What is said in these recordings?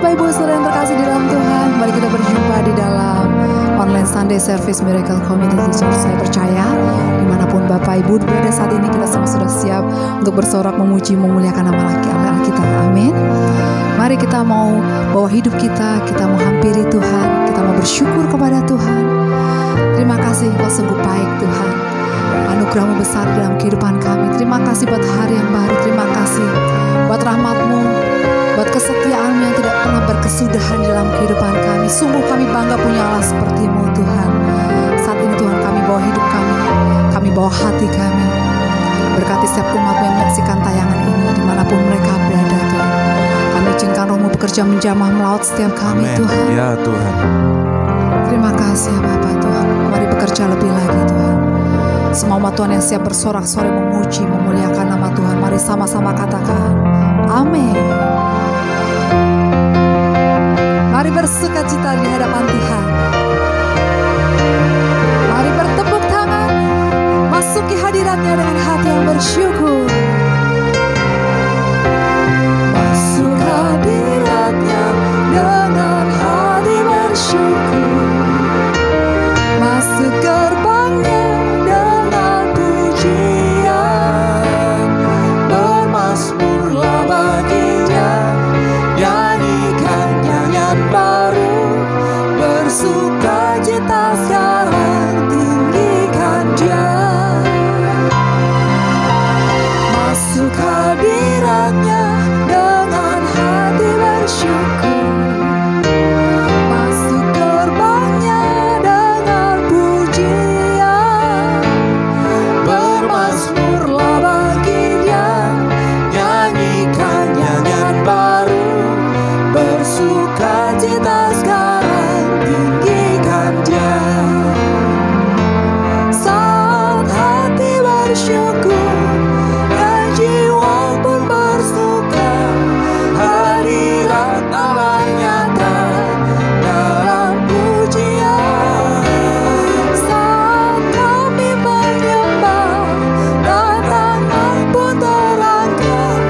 Bapak Ibu Saudara yang terkasih di dalam Tuhan, mari kita berjumpa di dalam online Sunday Service Miracle Community Church. Saya percaya dimanapun Bapak Ibu berada saat ini, kita semua sudah siap untuk bersorak memuji memuliakan nama Allah kita. Amin. Mari kita mau bawa hidup kita mau hampiri Tuhan, kita mau bersyukur kepada Tuhan. Terima kasih Engkau sungguh baik Tuhan, anugerah-Mu besar dalam kehidupan kami. Terima kasih buat hari yang baru, terima kasih buat rahmat-Mu, buat kesetiaan-Mu yang tidak pernah berkesudahan dalam kehidupan kami. Sungguh kami bangga punya Allah seperti-Mu Tuhan. Saat ini Tuhan, kami bawa hidup kami bawa hati kami. Berkati setiap umat-Mu yang menyaksikan tayangan ini dimanapun mereka berada Tuhan. Kami izinkan Roh-Mu bekerja menjamah melaut setiap kami. Amen. Tuhan. Ya Tuhan. Terima kasih ya Bapak Tuhan. Mari bekerja lebih lagi Tuhan. Semua umat Tuhan yang siap bersorak-sorai memuji memuliakan nama Tuhan, mari sama-sama katakan amin. Mari bersukacita di hadapan Tuhan. Mari bertepuk tangan, masuki hadiratnya dengan hati yang bersyukur. Masuk hadiratnya dengan hati bersyukur. Masuk gerbangnya dengan pujian. Bermasmurlah baginya, nyanyikan nyanyian baru. Bersukacita sekarang, tinggikan Dia. Masuk hadiratnya dengan hati bersyukur. Masuk gerbangnya dengan pujian. Bermasmurlah bagi Dia, nyanyikan nyanyian baru. Bersukacita sekarang, tinggikan Dia. Saat hati bersyukur dan jiwa pun bersuka, hadirat Allah nyata dalam pujian. Saat kami menyembah dan tangan pun terangkat,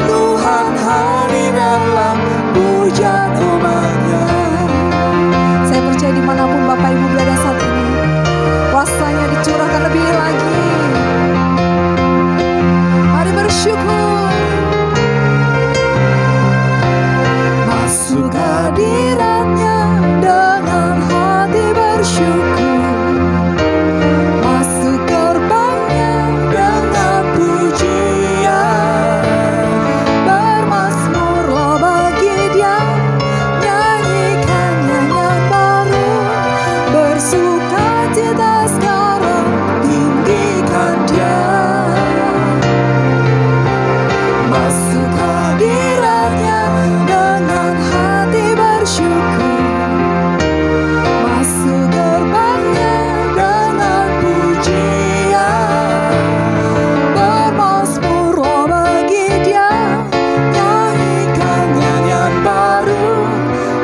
Tuhan hadir dalam pujian umat-Nya. Saya percaya dimanapun Bapak Ibu berada saat ini, kuasa-Nya dicurahkan lebih lagi. Mari bersyukur. Masuk hadiratnya dengan hati bersyukur. Masuk gerbangnya dengan pujian. Bermasmurlah bagi Dia, nyanyikan nyanyian baru. Bersukacita sekarang, tinggikan Dia. Masuk hadiratnya dengan hati bersyukur. Masuk gerbangnya dengan pujian. Bermasmurlah bagi Dia, nyanyikan nyanyian baru.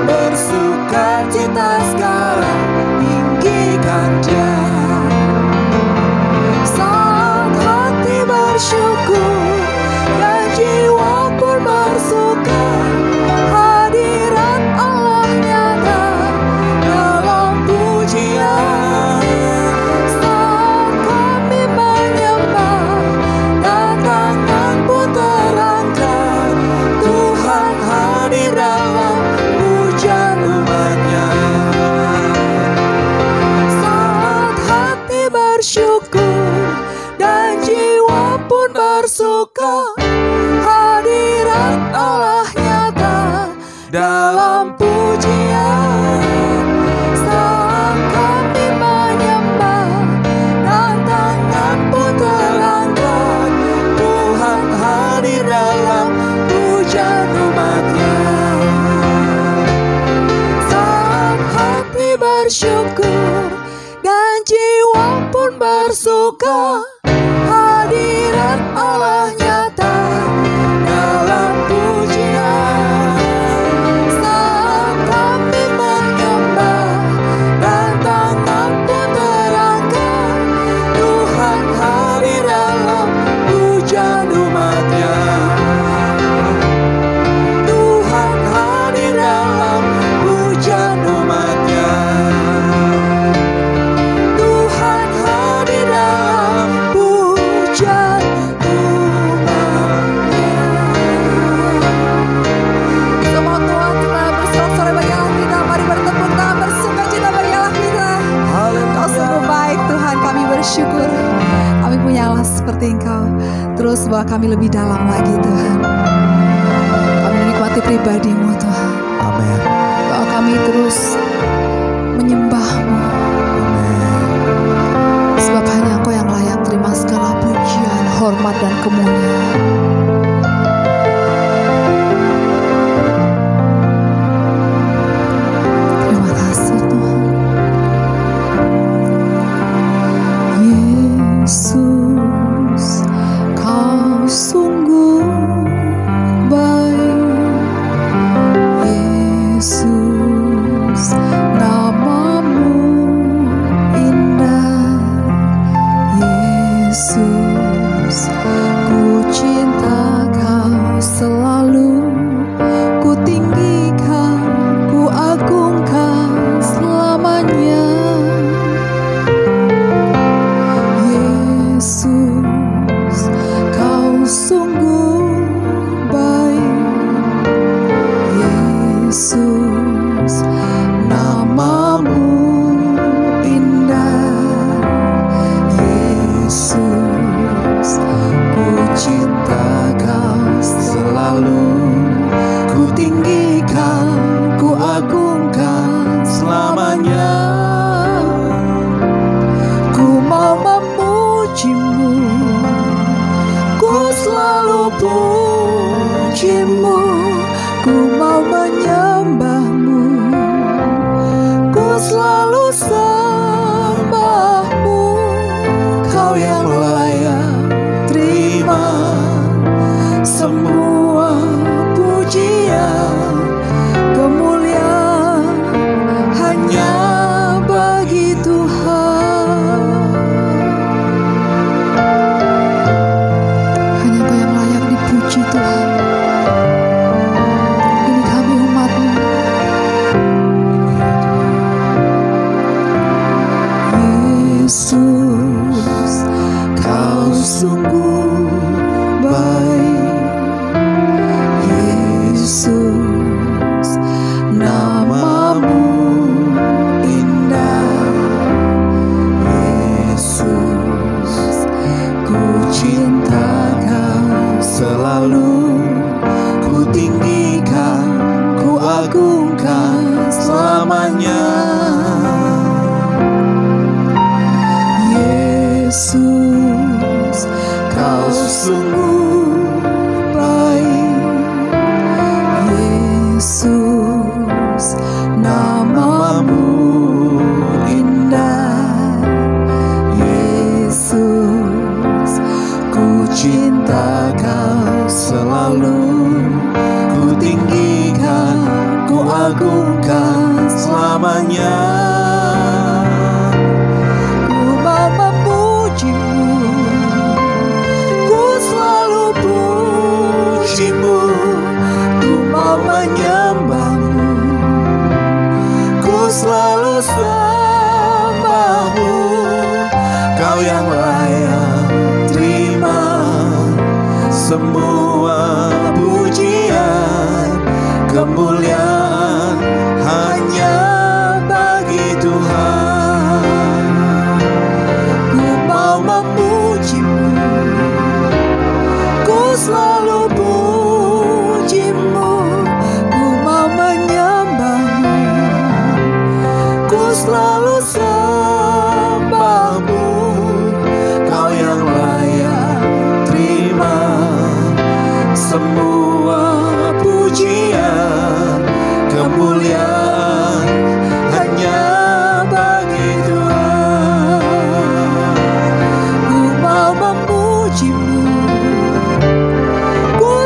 Bersukacita sekarang, tinggikan Dia. Saat hati bersyukur dan jiwa pun bersuka, hadirat Allah nyata dalam pujian. Saat kami menyembah dan tangan pun terangkat, Tuhan hadir dalam pujian umat-Nya. Saat hati bersyukur dan jiwa pun bersuka, hadirat Allah nyata dalam pujian. Saat kami menyembah dan tangan pun terangkat, Tuhan hadir dalam pujian umat-Nya. Saat hati bersyukur dan jiwa pun bersuka, hadirat Allah nyata dalam pujian. Saat kami menyembah dan tangan pun terangkat, Tuhan hadir dalam pujian umat-Nya. Tuhan hadir dalam bersyukur kami punya Allah seperti Engkau. Terus bawa kami lebih dalam lagi Tuhan. Kami menikmati pribadi-Mu Tuhan. Amin. Bawa kami terus menyembah-Mu. Amin. Sebab hanya Engkau yang layak terima segala pujian, hormat dan kemuliaan. Terima kasih Tuhan. Yesus, Kau sungguh baik. Yesus, nama-Mu indah. Yesus, ku cinta Kau selalu, ku tinggikan, ku agungkan selamanya. Yesus, Kau sungguh baik. Yesus, nama-Mu indah. Yesus, ku cinta Kau selalu, ku tinggikan, ku agungkan selamanya. Ku mau memuji-Mu, ku selalu puji-Mu. Ku mau menyembah-Mu, ku selalu sembah-Mu. Kau yang layak terima semua pujian, kemuliaan hanya bagi Tuhan. Hanya Kau yang layak dipuji Tuhan. Ini kami umat-Mu. Yesus, Kau sungguh baik. Yesus, nama-Mu indah. Yesus, ku cinta Kau selalu, ku tinggikan, ku agungkan selamanya. Yesus, Kau sungguh baik. Yesus, nama-Mu indah. Yesus, ku cinta Kau selalu, ku tinggikan, ku agungkan selamanya. Ku mau memuji-Mu, ku selalu puji-Mu. Ku mau menyembah-Mu, ku selalu sembah-Mu. Kau yang layak terima semua pujian, kemuliaan hanya bagi Tuhan. Ku mau memuji-Mu, ku selalu puji-Mu. Ku mau menyembah-Mu, ku selalu sembah-Mu. Kau yang layak terima semua pujian, kemuliaan hanya bagi Tuhan. Ku mau memuji-Mu, ku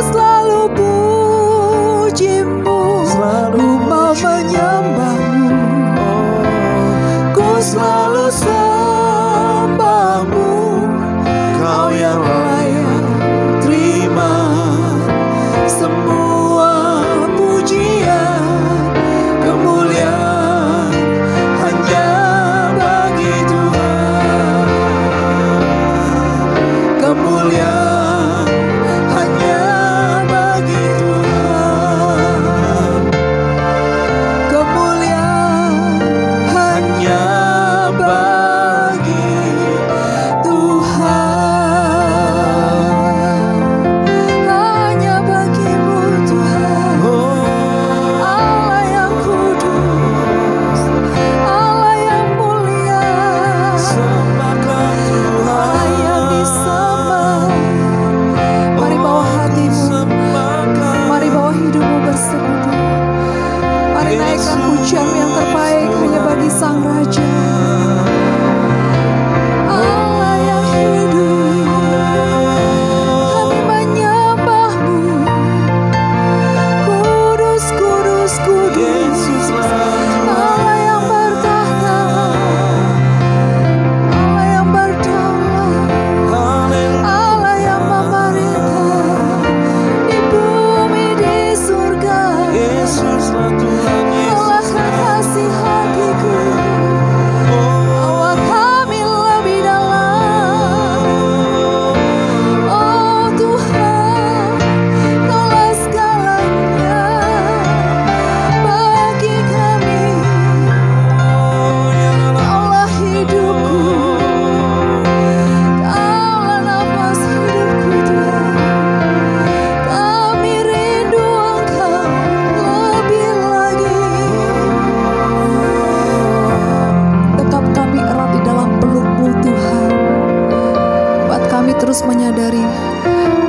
terus menyadari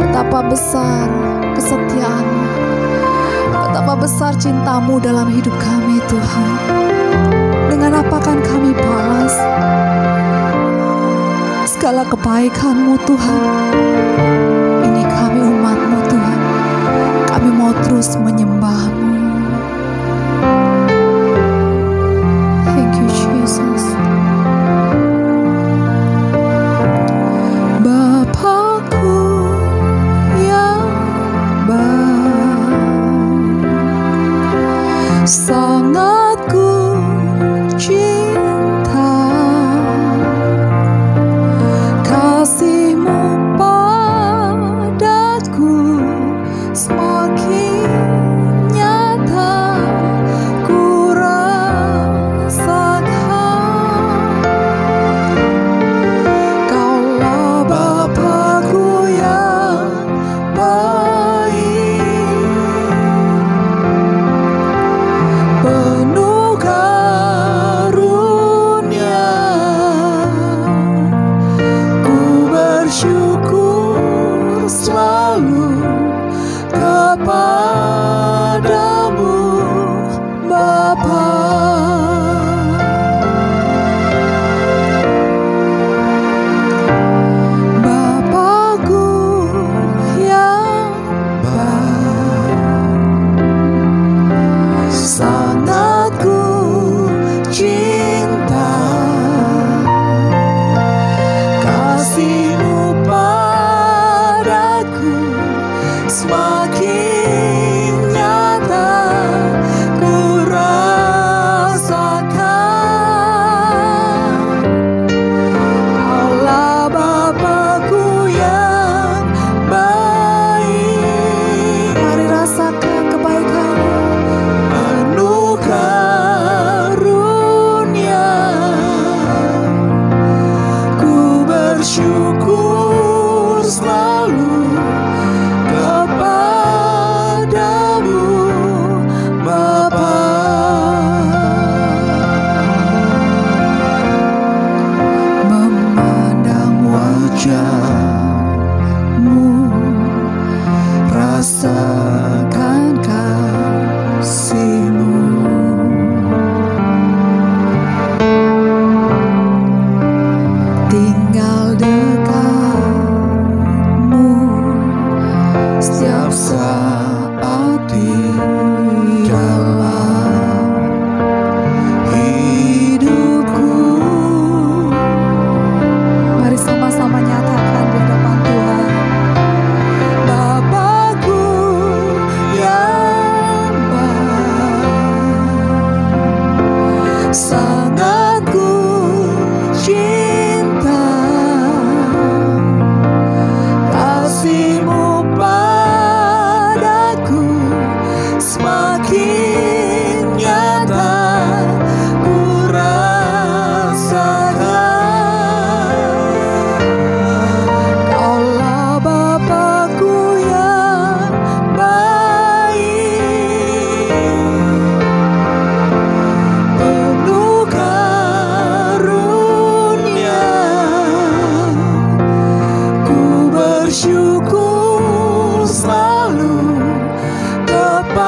betapa besar kesetiaan-Mu, betapa besar cinta-Mu dalam hidup kami Tuhan. Dengan apa akan kami balas segala kebaikan-Mu Tuhan? Ini kami umat-Mu Tuhan, kami mau terus menyembah-Mu. Thank you Jesus. Bapakku yang baik, sangat ku cinta, kasih-Mu padaku semakin nyata ku rasakan. Kaulah Bapakku yang baik, penuh karunia, ku bersyukur selalu kepadamu Bapa. Bapakku yang baik, sangat ku cinta, kasih-Mu padaku semakin nyata ku rasakan. Kaulah Bapakku yang baik, mari rasakan kebaikan-Mu, penuh karunia, ku bersyukur selalu kepadamu Bapa. Memandang wajah-Mu, rasakan kasih-Mu, tinggal dekat-Mu setiap saat di dalam hidupku. Mari sama-sama nyatakan di hadapan Tuhan. Bapakku yang baik, sangat ku cinta, kasih-Mu padaku semakin nyata ku rasakan. Kaulah Bapakku yang baik, penuh karunia, ku bersyukur selalu kepadamu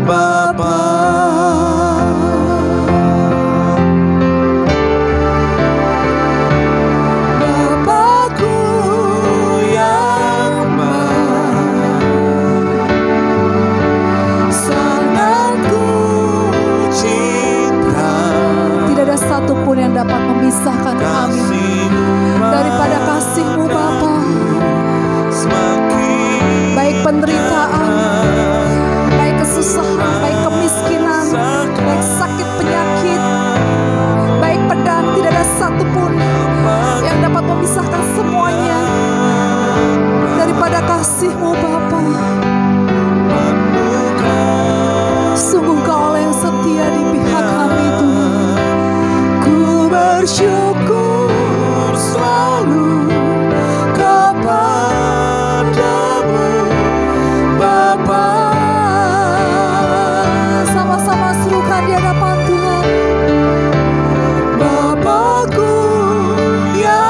Bapa. Bapakku yang baik, sangat ku cinta, tidak ada satupun yang dapat memisahkan kami daripada kasih-Mu Bapa. Baik penderitaan, baik kesusahan, baik kemiskinan, baik sakit penyakit, baik pedang, tidak ada satupun yang dapat memisahkan semuanya daripada kasih-Mu Bapa. Sungguh Kau yang setia di pihak kami Tuhan. Ku bersyukur selalu kepadamu Bapa. Sama-sama serukan di hadapan Tuhan. Bapakku yang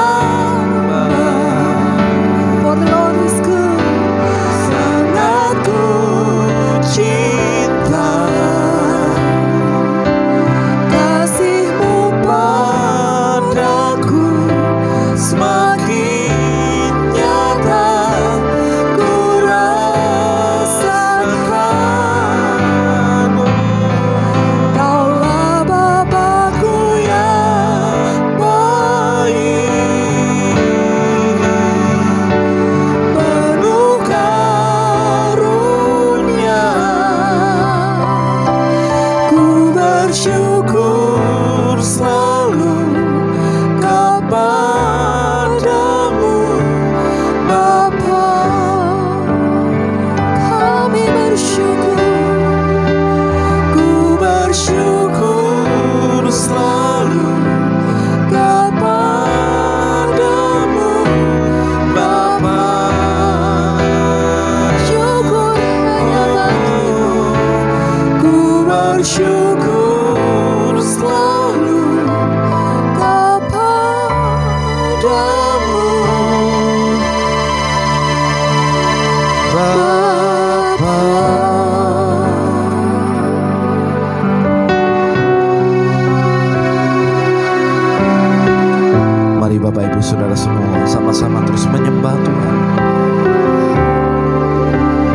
Bapak Ibu Saudara semua sama-sama terus menyembah Tuhan.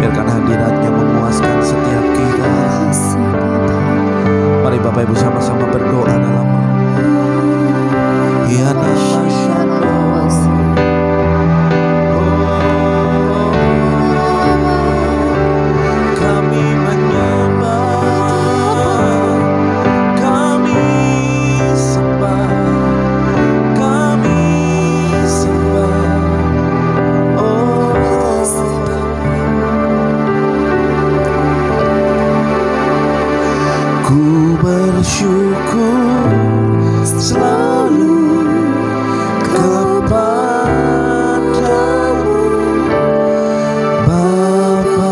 Biarkan hadiratnya memuaskan setiap kita. Mari Bapak Ibu sama-sama berdoa dalam Ya bersyukur selalu kepadamu Bapa.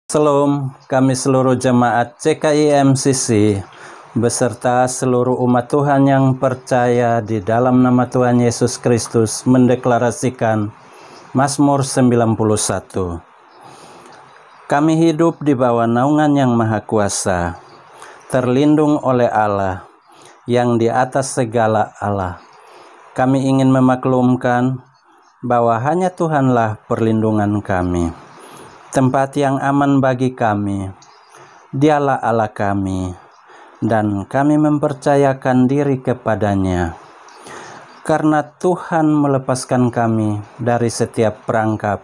Shalom, kami seluruh jemaat CKI MCC beserta seluruh umat Tuhan yang percaya di dalam nama Tuhan Yesus Kristus mendeklarasikan Mazmur 91. Kami hidup di bawah naungan yang maha kuasa, terlindung oleh Allah yang di atas segala Allah. Kami ingin memaklumkan bahwa hanya Tuhanlah perlindungan kami, tempat yang aman bagi kami. Dialah Allah kami, dan kami mempercayakan diri kepadanya. Karena Tuhan melepaskan kami dari setiap perangkap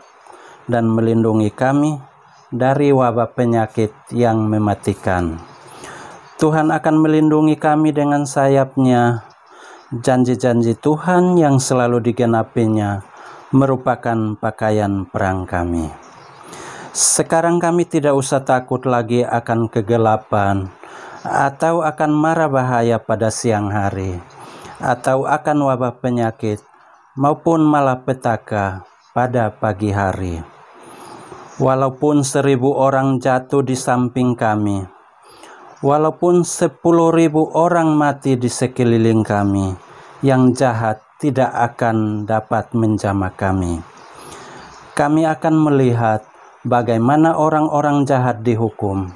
dan melindungi kami dari wabah penyakit yang mematikan. Tuhan akan melindungi kami dengan sayap-Nya. Janji-janji Tuhan yang selalu digenapinya merupakan pakaian perang kami. Sekarang kami tidak usah takut lagi akan kegelapan, atau akan mara bahaya pada siang hari, atau akan wabah penyakit, maupun malapetaka pada pagi hari. Walaupun 1000 orang jatuh di samping kami, walaupun 10.000 orang mati di sekeliling kami, yang jahat tidak akan dapat menjamah kami. Kami akan melihat bagaimana orang-orang jahat dihukum,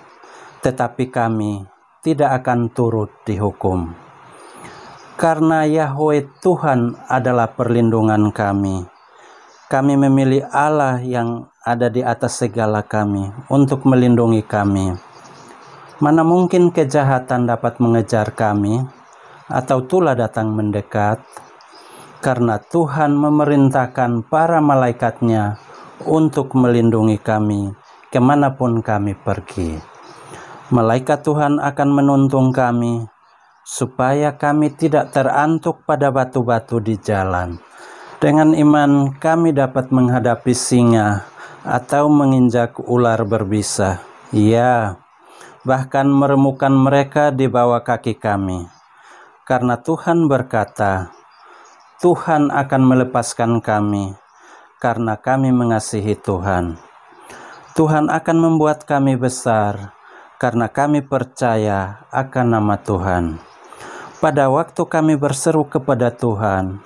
tetapi kami tidak akan turut dihukum. Karena Yahweh Tuhan adalah perlindungan kami. Kami memilih Allah yang ada di atas segala kami untuk melindungi kami. Mana mungkin kejahatan dapat mengejar kami, atau tulah datang mendekat? Karena Tuhan memerintahkan para malaikatnya untuk melindungi kami kemanapun kami pergi. Malaikat Tuhan akan menuntun kami, supaya kami tidak terantuk pada batu-batu di jalan. Dengan iman kami dapat menghadapi singa atau menginjak ular berbisa. Ya, bahkan meremukkan mereka di bawah kaki kami. Karena Tuhan berkata, Tuhan akan melepaskan kami, karena kami mengasihi Tuhan. Tuhan akan membuat kami besar, karena kami percaya akan nama Tuhan. Pada waktu kami berseru kepada Tuhan,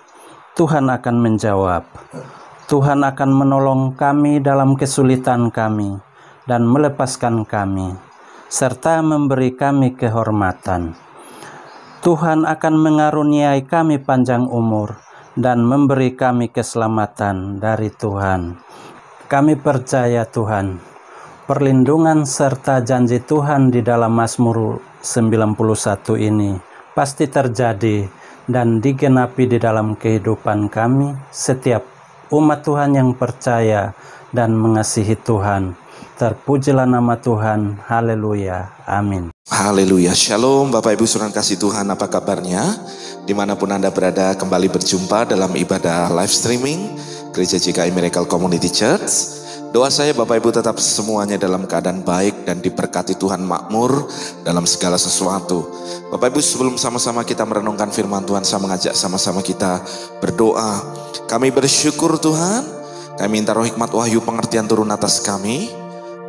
Tuhan akan menjawab. Tuhan akan menolong kami dalam kesulitan kami dan melepaskan kami, serta memberi kami kehormatan. Tuhan akan mengaruniai kami panjang umur dan memberi kami keselamatan dari Tuhan. Kami percaya Tuhan, perlindungan serta janji Tuhan di dalam Mazmur 91 ini pasti terjadi dan digenapi di dalam kehidupan kami, setiap umat Tuhan yang percaya dan mengasihi Tuhan. Terpujilah nama Tuhan. Haleluya. Amin. Haleluya. Shalom Bapak Ibu Saudara kasih Tuhan, apa kabarnya? Dimanapun Anda berada, kembali berjumpa dalam ibadah live streaming Gereja GKI Miracle Community Church. Doa saya Bapak Ibu tetap semuanya dalam keadaan baik dan diberkati Tuhan, makmur dalam segala sesuatu. Bapak Ibu, sebelum sama-sama kita merenungkan firman Tuhan, saya mengajak sama-sama kita berdoa. Kami bersyukur Tuhan, kami minta roh hikmat wahyu pengertian turun atas kami,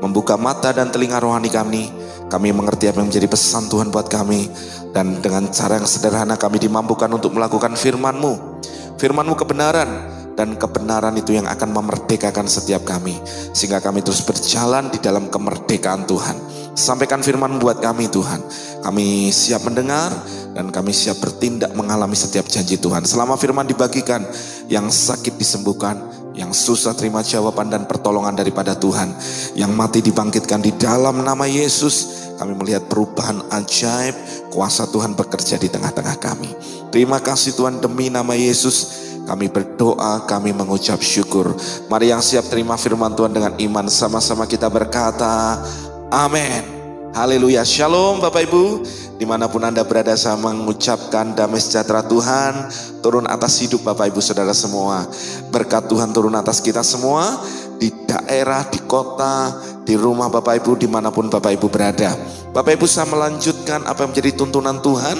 membuka mata dan telinga rohani kami mengerti apa yang menjadi pesan Tuhan buat kami, dan dengan cara yang sederhana kami dimampukan untuk melakukan firman-Mu. Firman-Mu kebenaran, dan kebenaran itu yang akan memerdekakan setiap kami, sehingga kami terus berjalan di dalam kemerdekaan Tuhan. Sampaikan firman buat kami Tuhan. Kami siap mendengar dan kami siap bertindak mengalami setiap janji Tuhan. Selama firman dibagikan, yang sakit disembuhkan, yang susah terima jawaban dan pertolongan daripada Tuhan, yang mati dibangkitkan di dalam nama Yesus. Kami melihat perubahan ajaib, kuasa Tuhan bekerja di tengah-tengah kami. Terima kasih Tuhan, demi nama Yesus kami berdoa, kami mengucap syukur. Mari yang siap terima firman Tuhan dengan iman, sama-sama kita berkata amin. Haleluya. Shalom Bapak Ibu, dimanapun Anda berada, saya mengucapkan damai sejahtera Tuhan turun atas hidup Bapak Ibu Saudara semua. Berkat Tuhan turun atas kita semua, di daerah, di kota, di rumah Bapak Ibu, dimanapun Bapak Ibu berada. Bapak Ibu, saya melanjutkan apa yang menjadi tuntunan Tuhan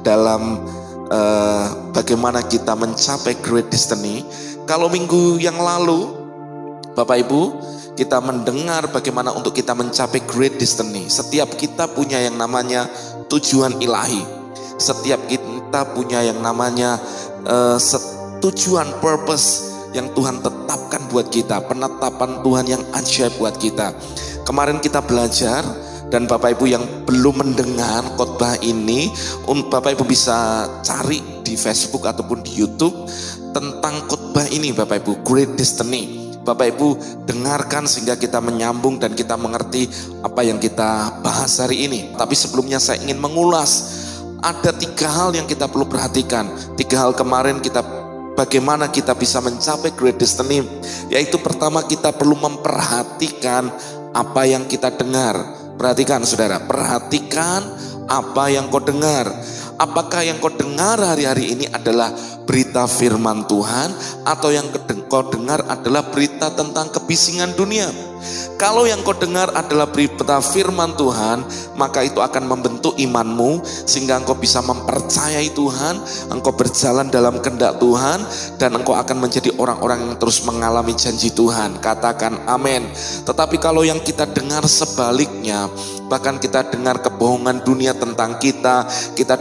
dalam bagaimana kita mencapai great destiny. Kalau minggu yang lalu Bapak Ibu, kita mendengar bagaimana untuk kita mencapai great destiny. Setiap kita punya yang namanya tujuan ilahi. Setiap kita punya yang namanya tujuan, purpose yang Tuhan tetapkan buat kita. Penetapan Tuhan yang ajaib buat kita. Kemarin kita belajar, dan Bapak Ibu yang belum mendengar khotbah ini, Bapak Ibu bisa cari di Facebook ataupun di YouTube tentang khotbah ini Bapak Ibu, Great Destiny. Bapak Ibu dengarkan sehingga kita menyambung dan kita mengerti apa yang kita bahas hari ini. Tapi sebelumnya saya ingin mengulas, ada 3 hal yang kita perlu perhatikan. 3 hal kemarin kita bagaimana kita bisa mencapai Great Destiny. Yaitu pertama, kita perlu memperhatikan apa yang kita dengar. Perhatikan saudara, perhatikan apa yang kau dengar. Apakah yang kau dengar hari-hari ini adalah berita firman Tuhan, atau yang kau dengar adalah berita tentang kebisingan dunia? Kalau yang kau dengar adalah berita firman Tuhan, maka itu akan membentuk imanmu sehingga engkau bisa mempercayai Tuhan, engkau berjalan dalam kehendak Tuhan, dan engkau akan menjadi orang-orang yang terus mengalami janji Tuhan. Katakan amin. Tetapi kalau yang kita dengar sebaliknya, bahkan kita dengar kebohongan dunia tentang kita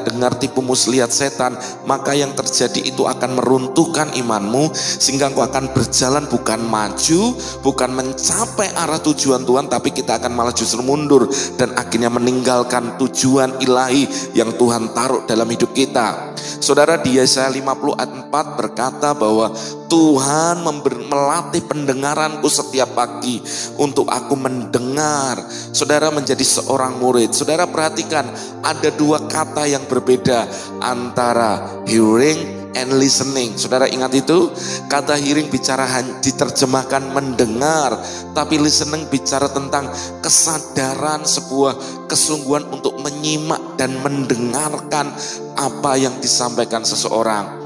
dengar tipu muslihat setan, maka yang terjadi itu akan meruntuhkan imanmu sehingga engkau akan berjalan bukan maju, bukan mencapai arah tujuan Tuhan, tapi kita akan malah justru mundur dan akhirnya meninggalkan tujuan ilahi yang Tuhan taruh dalam hidup kita. Saudara, di Yesaya 50 ayat 4 berkata bahwa Tuhan melatih pendengaranku setiap pagi untuk aku mendengar. Saudara menjadi seorang murid. Saudara perhatikan, ada 2 kata yang berbeda antara hearing and listening. Saudara ingat itu? Kata hearing bicara diterjemahkan mendengar, tapi listening bicara tentang kesadaran, sebuah kesungguhan untuk menyimak dan mendengarkan apa yang disampaikan seseorang.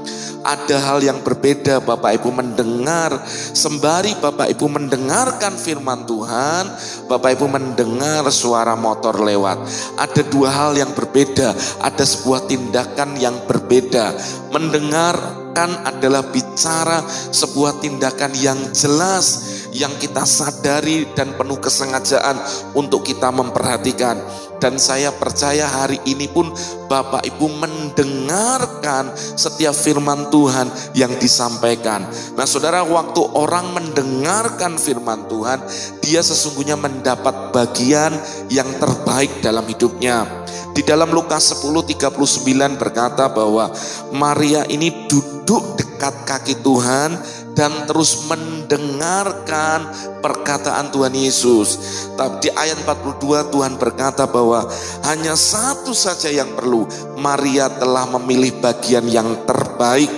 Ada hal yang berbeda Bapak Ibu mendengar, sembari Bapak Ibu mendengarkan firman Tuhan, Bapak Ibu mendengar suara motor lewat. Ada 2 hal yang berbeda, ada sebuah tindakan yang berbeda. Mendengarkan adalah bicara sebuah tindakan yang jelas, yang kita sadari dan penuh kesengajaan untuk kita memperhatikan. Dan saya percaya hari ini pun Bapak Ibu mendengarkan setiap firman Tuhan yang disampaikan. Nah saudara, waktu orang mendengarkan firman Tuhan, dia sesungguhnya mendapat bagian yang terbaik dalam hidupnya. Di dalam Lukas 10:39 berkata bahwa Maria ini duduk dekat kaki Tuhan dan terus mendengarkan perkataan Tuhan Yesus. Tapi di ayat 42 Tuhan berkata bahwa hanya satu saja yang perlu. Maria telah memilih bagian yang terbaik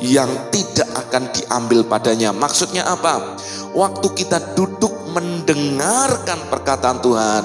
yang tidak akan diambil padanya. Maksudnya apa? Waktu kita duduk mendengarkan perkataan Tuhan,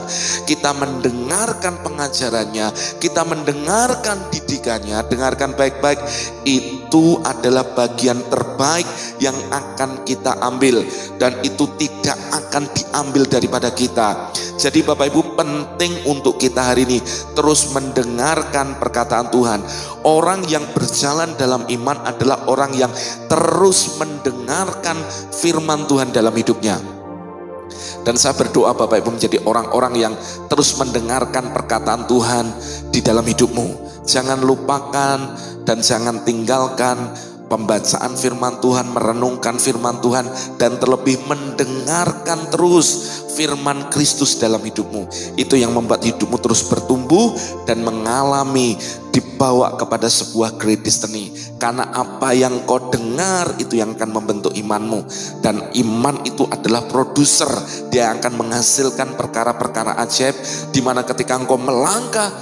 kita mendengarkan pengajarannya, kita mendengarkan didikannya, dengarkan baik-baik, itu adalah bagian terbaik yang akan kita ambil, dan itu tidak akan diambil daripada kita. Jadi Bapak Ibu, penting untuk kita hari ini terus mendengarkan perkataan Tuhan. Orang yang berjalan dalam iman adalah orang yang terus mendengarkan firman Tuhan dalam hidupnya. Dan saya berdoa Bapak Ibu menjadi orang-orang yang terus mendengarkan perkataan Tuhan di dalam hidupmu. Jangan lupakan dan jangan tinggalkan pembacaan firman Tuhan, merenungkan firman Tuhan, dan terlebih mendengarkan terus firman Kristus dalam hidupmu. Itu yang membuat hidupmu terus bertumbuh dan mengalami dibawa kepada sebuah great destiny. Karena apa yang kau dengar itu yang akan membentuk imanmu. Dan iman itu adalah produser. Dia akan menghasilkan perkara-perkara ajaib, di mana ketika engkau melangkah,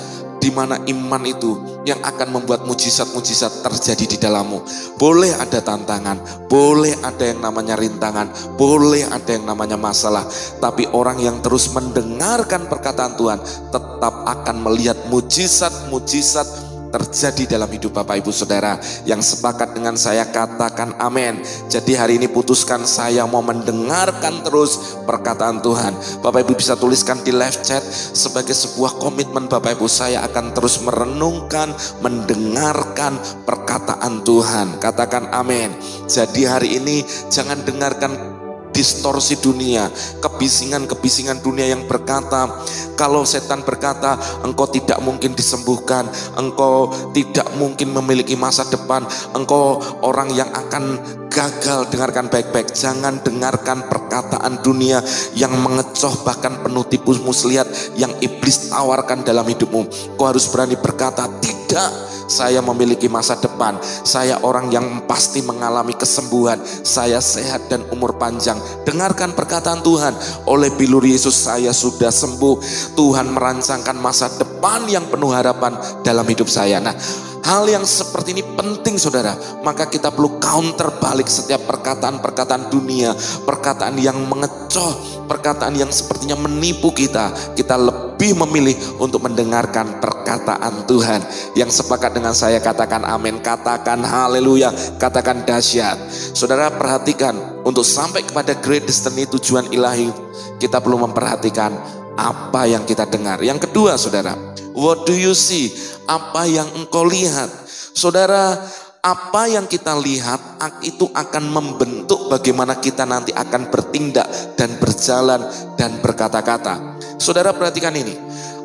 di mana iman itu yang akan membuat mujizat-mujizat terjadi di dalammu. Boleh ada tantangan, boleh ada yang namanya rintangan, boleh ada yang namanya masalah, tapi orang yang terus mendengarkan perkataan Tuhan tetap akan melihat mujizat-mujizat terjadi dalam hidup Bapak Ibu Saudara. Yang sepakat dengan saya katakan amin. Jadi hari ini putuskan, saya mau mendengarkan terus perkataan Tuhan. Bapak Ibu bisa tuliskan di live chat sebagai sebuah komitmen Bapak Ibu, saya akan terus merenungkan, mendengarkan perkataan Tuhan. Katakan amin. Jadi hari ini jangan dengarkan distorsi dunia, kebisingan-kebisingan dunia yang berkata, kalau setan berkata engkau tidak mungkin disembuhkan, engkau tidak mungkin memiliki masa depan, engkau orang yang akan gagal. Dengarkan baik-baik, jangan dengarkan perkataan dunia yang mengecoh, bahkan penuh tipu muslihat yang iblis tawarkan dalam hidupmu. Kau harus berani berkata, tidak, saya memiliki masa depan, saya orang yang pasti mengalami kesembuhan, saya sehat dan umur panjang. Dengarkan perkataan Tuhan, oleh bilur Yesus saya sudah sembuh. Tuhan merancangkan masa depan yang penuh harapan dalam hidup saya. Nah, hal yang seperti ini penting saudara. Maka kita perlu counter balik setiap perkataan-perkataan dunia, perkataan yang mengecoh, perkataan yang sepertinya menipu kita. Kita lebih memilih untuk mendengarkan perkataan Tuhan. Yang sepakat dengan saya katakan amin, katakan haleluya, katakan dahsyat. Saudara perhatikan, untuk sampai kepada great destiny, tujuan ilahi, kita perlu memperhatikan apa yang kita dengar. Yang kedua saudara, what do you see? Apa yang engkau lihat? Saudara, apa yang kita lihat itu akan membentuk bagaimana kita nanti akan bertindak dan berjalan dan berkata-kata. Saudara perhatikan ini,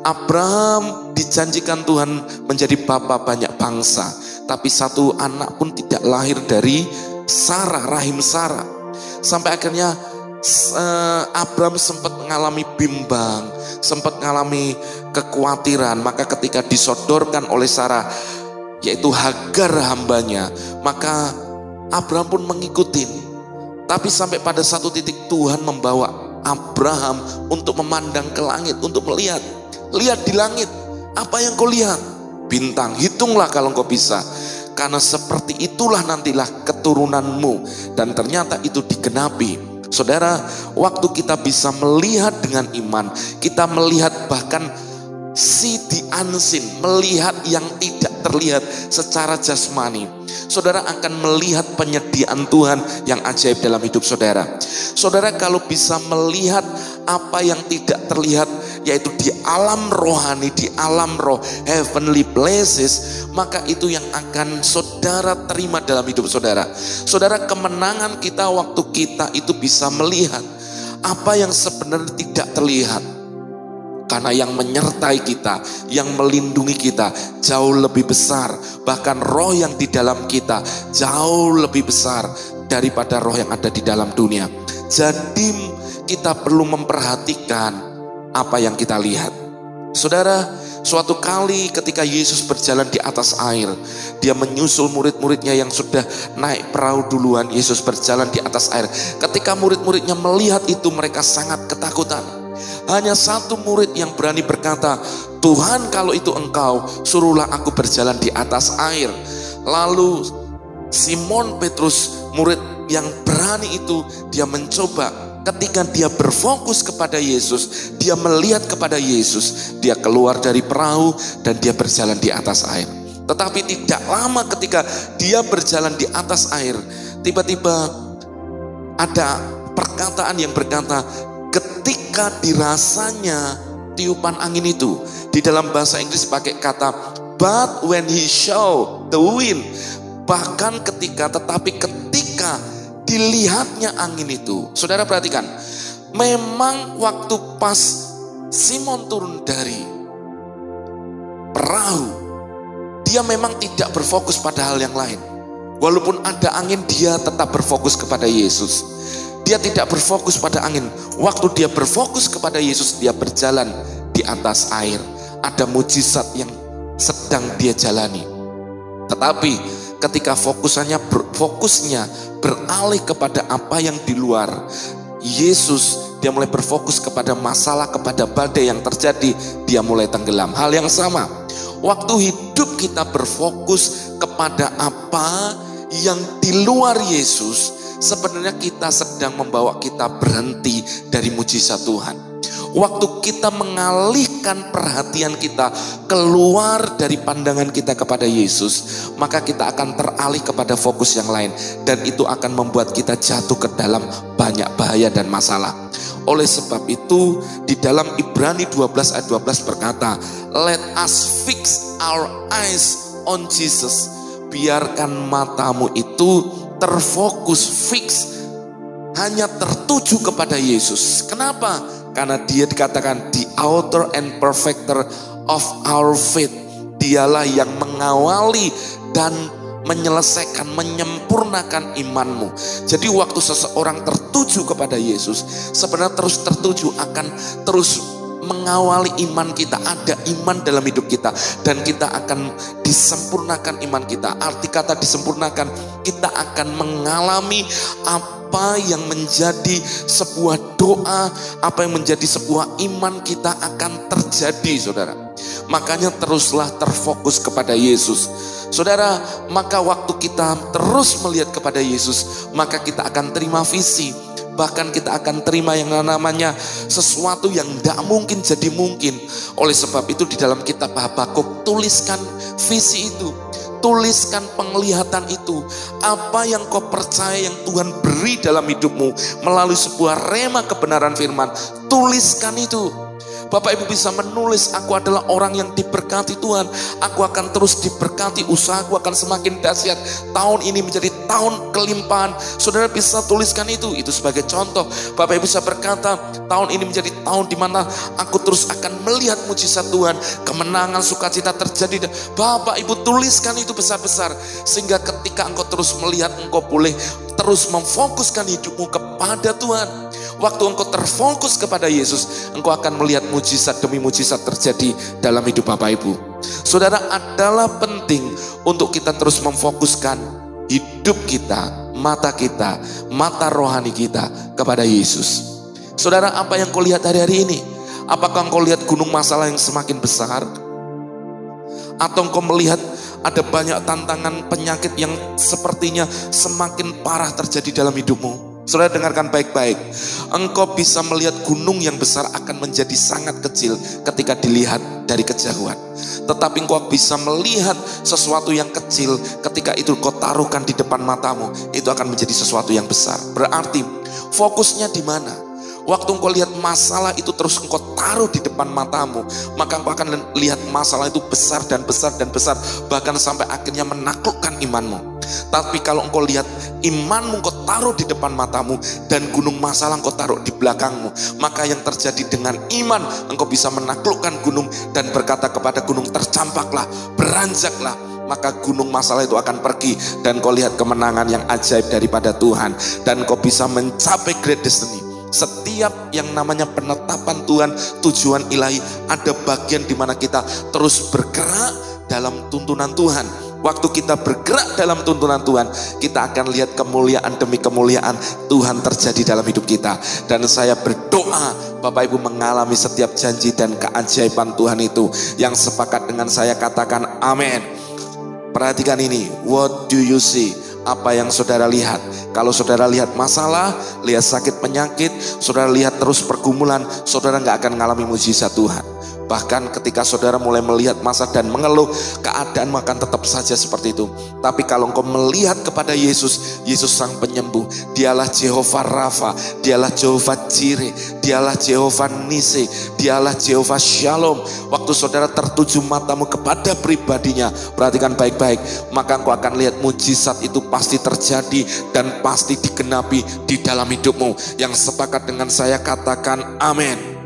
Abraham dijanjikan Tuhan menjadi bapa banyak bangsa, tapi satu anak pun tidak lahir dari Sarah, rahim Sarah. Sampai akhirnya Abraham sempat mengalami bimbang, sempat mengalami kekhawatiran. Maka ketika disodorkan oleh Sarah, yaitu Hagar hambanya, maka Abraham pun mengikuti. Tapi sampai pada satu titik Tuhan membawa Abraham untuk memandang ke langit, untuk melihat. Lihat di langit, apa yang kau lihat? Bintang, hitunglah kalau kau bisa. Karena seperti itulah nantilah keturunanmu. Dan ternyata itu digenapi. Saudara, waktu kita bisa melihat dengan iman, kita melihat bahkan see the unseen, melihat yang tidak terlihat secara jasmani. Saudara akan melihat penyediaan Tuhan yang ajaib dalam hidup saudara. Saudara kalau bisa melihat apa yang tidak terlihat, yaitu di alam rohani, di alam roh, heavenly places, maka itu yang akan saudara terima dalam hidup saudara. Saudara, kemenangan kita waktu kita itu bisa melihat apa yang sebenarnya tidak terlihat. Karena yang menyertai kita, yang melindungi kita jauh lebih besar. Bahkan roh yang di dalam kita jauh lebih besar daripada roh yang ada di dalam dunia. Jadi kita perlu memperhatikan apa yang kita lihat. Saudara, suatu kali ketika Yesus berjalan di atas air, dia menyusul murid-muridnya yang sudah naik perahu duluan. Yesus berjalan di atas air. Ketika murid-muridnya melihat itu, mereka sangat ketakutan. Hanya satu murid yang berani berkata, Tuhan kalau itu engkau, suruhlah aku berjalan di atas air. Lalu Simon Petrus, murid yang berani itu, dia mencoba. Ketika dia berfokus kepada Yesus, dia melihat kepada Yesus, dia keluar dari perahu dan dia berjalan di atas air. Tetapi tidak lama ketika dia berjalan di atas air, tiba-tiba ada perkataan yang berkata, ketika dirasanya tiupan angin itu, di dalam bahasa Inggris pakai kata but when he saw the wind, bahkan tetapi ketika dilihatnya angin itu. Saudara perhatikan, memang waktu pas Simon turun dari perahu, dia memang tidak berfokus pada hal yang lain. Walaupun ada angin, dia tetap berfokus kepada Yesus. Dia tidak berfokus pada angin. Waktu dia berfokus kepada Yesus, dia berjalan di atas air. Ada mujizat yang sedang dia jalani. Tetapi ketika fokusnya beralih kepada apa yang di luar, Yesus, dia mulai berfokus kepada masalah, kepada badai yang terjadi, dia mulai tenggelam. Hal yang sama, waktu hidup kita berfokus kepada apa yang di luar Yesus, sebenarnya kita sedang membawa kita berhenti dari mujizat Tuhan. Waktu kita mengalihkan perhatian kita keluar dari pandangan kita kepada Yesus, maka kita akan teralih kepada fokus yang lain, dan itu akan membuat kita jatuh ke dalam banyak bahaya dan masalah. Oleh sebab itu, di dalam Ibrani 12 ayat 12 berkata, "Let us fix our eyes on Jesus." Biarkan matamu itu terfokus, fix, hanya tertuju kepada Yesus. Kenapa? Karena dia dikatakan the author and perfecter of our faith. Dialah yang mengawali dan menyelesaikan, menyempurnakan imanmu. Jadi waktu seseorang tertuju kepada Yesus, sebenarnya terus tertuju akan terus mengawali iman kita. Ada iman dalam hidup kita, dan kita akan disempurnakan iman kita. Arti kata disempurnakan, kita akan mengalami apa yang menjadi sebuah doa, apa yang menjadi sebuah iman kita akan terjadi, saudara. Makanya teruslah terfokus kepada Yesus, saudara. Maka waktu kita terus melihat kepada Yesus, maka kita akan terima visi. Bahkan kita akan terima yang namanya sesuatu yang tidak mungkin jadi mungkin. Oleh sebab itu di dalam kitab Habakuk, tuliskan visi itu, tuliskan penglihatan itu. Apa yang kau percaya yang Tuhan beri dalam hidupmu melalui sebuah rema kebenaran firman, tuliskan itu. Bapak Ibu bisa menulis, aku adalah orang yang diberkati Tuhan, aku akan terus diberkati, usahaku akan semakin dahsyat, tahun ini menjadi tahun kelimpahan. Saudara bisa tuliskan itu sebagai contoh. Bapak Ibu bisa berkata, tahun ini menjadi tahun di mana aku terus akan melihat mujizat Tuhan, kemenangan, sukacita terjadi. Bapak Ibu tuliskan itu besar-besar, sehingga ketika engkau terus melihat, engkau boleh terus memfokuskan hidupmu kepada Tuhan. Waktu engkau terfokus kepada Yesus, engkau akan melihat mujizat demi mujizat terjadi dalam hidup Bapak Ibu. Saudara, adalah penting untuk kita terus memfokuskan hidup kita, mata rohani kita kepada Yesus. Saudara, apa yang kau lihat hari-hari ini? Apakah engkau lihat gunung masalah yang semakin besar? Atau engkau melihat ada banyak tantangan, penyakit yang sepertinya semakin parah terjadi dalam hidupmu? Saudara, dengarkan baik-baik. Engkau bisa melihat gunung yang besar akan menjadi sangat kecil ketika dilihat dari kejauhan. Tetapi engkau bisa melihat sesuatu yang kecil, ketika itu kau taruhkan di depan matamu, itu akan menjadi sesuatu yang besar. Berarti fokusnya di mana? Waktu engkau lihat masalah itu terus engkau taruh di depan matamu, maka engkau akan lihat masalah itu besar dan besar dan besar, bahkan sampai akhirnya menaklukkan imanmu. Tapi kalau engkau lihat imanmu engkau taruh di depan matamu, dan gunung masalah engkau taruh di belakangmu, maka yang terjadi dengan iman, engkau bisa menaklukkan gunung dan berkata kepada gunung, tercampaklah, beranjaklah. Maka gunung masalah itu akan pergi, dan kau lihat kemenangan yang ajaib daripada Tuhan, dan kau bisa mencapai great destiny. Setiap yang namanya penetapan Tuhan, tujuan ilahi, ada bagian di mana kita terus bergerak dalam tuntunan Tuhan. Waktu kita bergerak dalam tuntunan Tuhan, kita akan lihat kemuliaan demi kemuliaan Tuhan terjadi dalam hidup kita. Dan saya berdoa Bapak Ibu mengalami setiap janji dan keajaiban Tuhan itu. Yang sepakat dengan saya katakan amin. Perhatikan ini, what do you see? Apa yang saudara lihat? Kalau saudara lihat masalah, lihat sakit penyakit, saudara lihat terus pergumulan, saudara gak akan mengalami mujizat Tuhan. Bahkan ketika saudara mulai melihat masa dan mengeluh, keadaan akan tetap saja seperti itu. Tapi kalau engkau melihat kepada Yesus, Yesus sang penyembuh, dialah Jehovah Rafa, dialah Jehovah Jireh, dialah Jehovah Nisi, dialah Jehovah Shalom. Waktu saudara tertuju matamu kepada pribadinya, perhatikan baik-baik, maka engkau akan lihat mujizat itu pasti terjadi dan pasti digenapi di dalam hidupmu. Yang sepakat dengan saya katakan amin.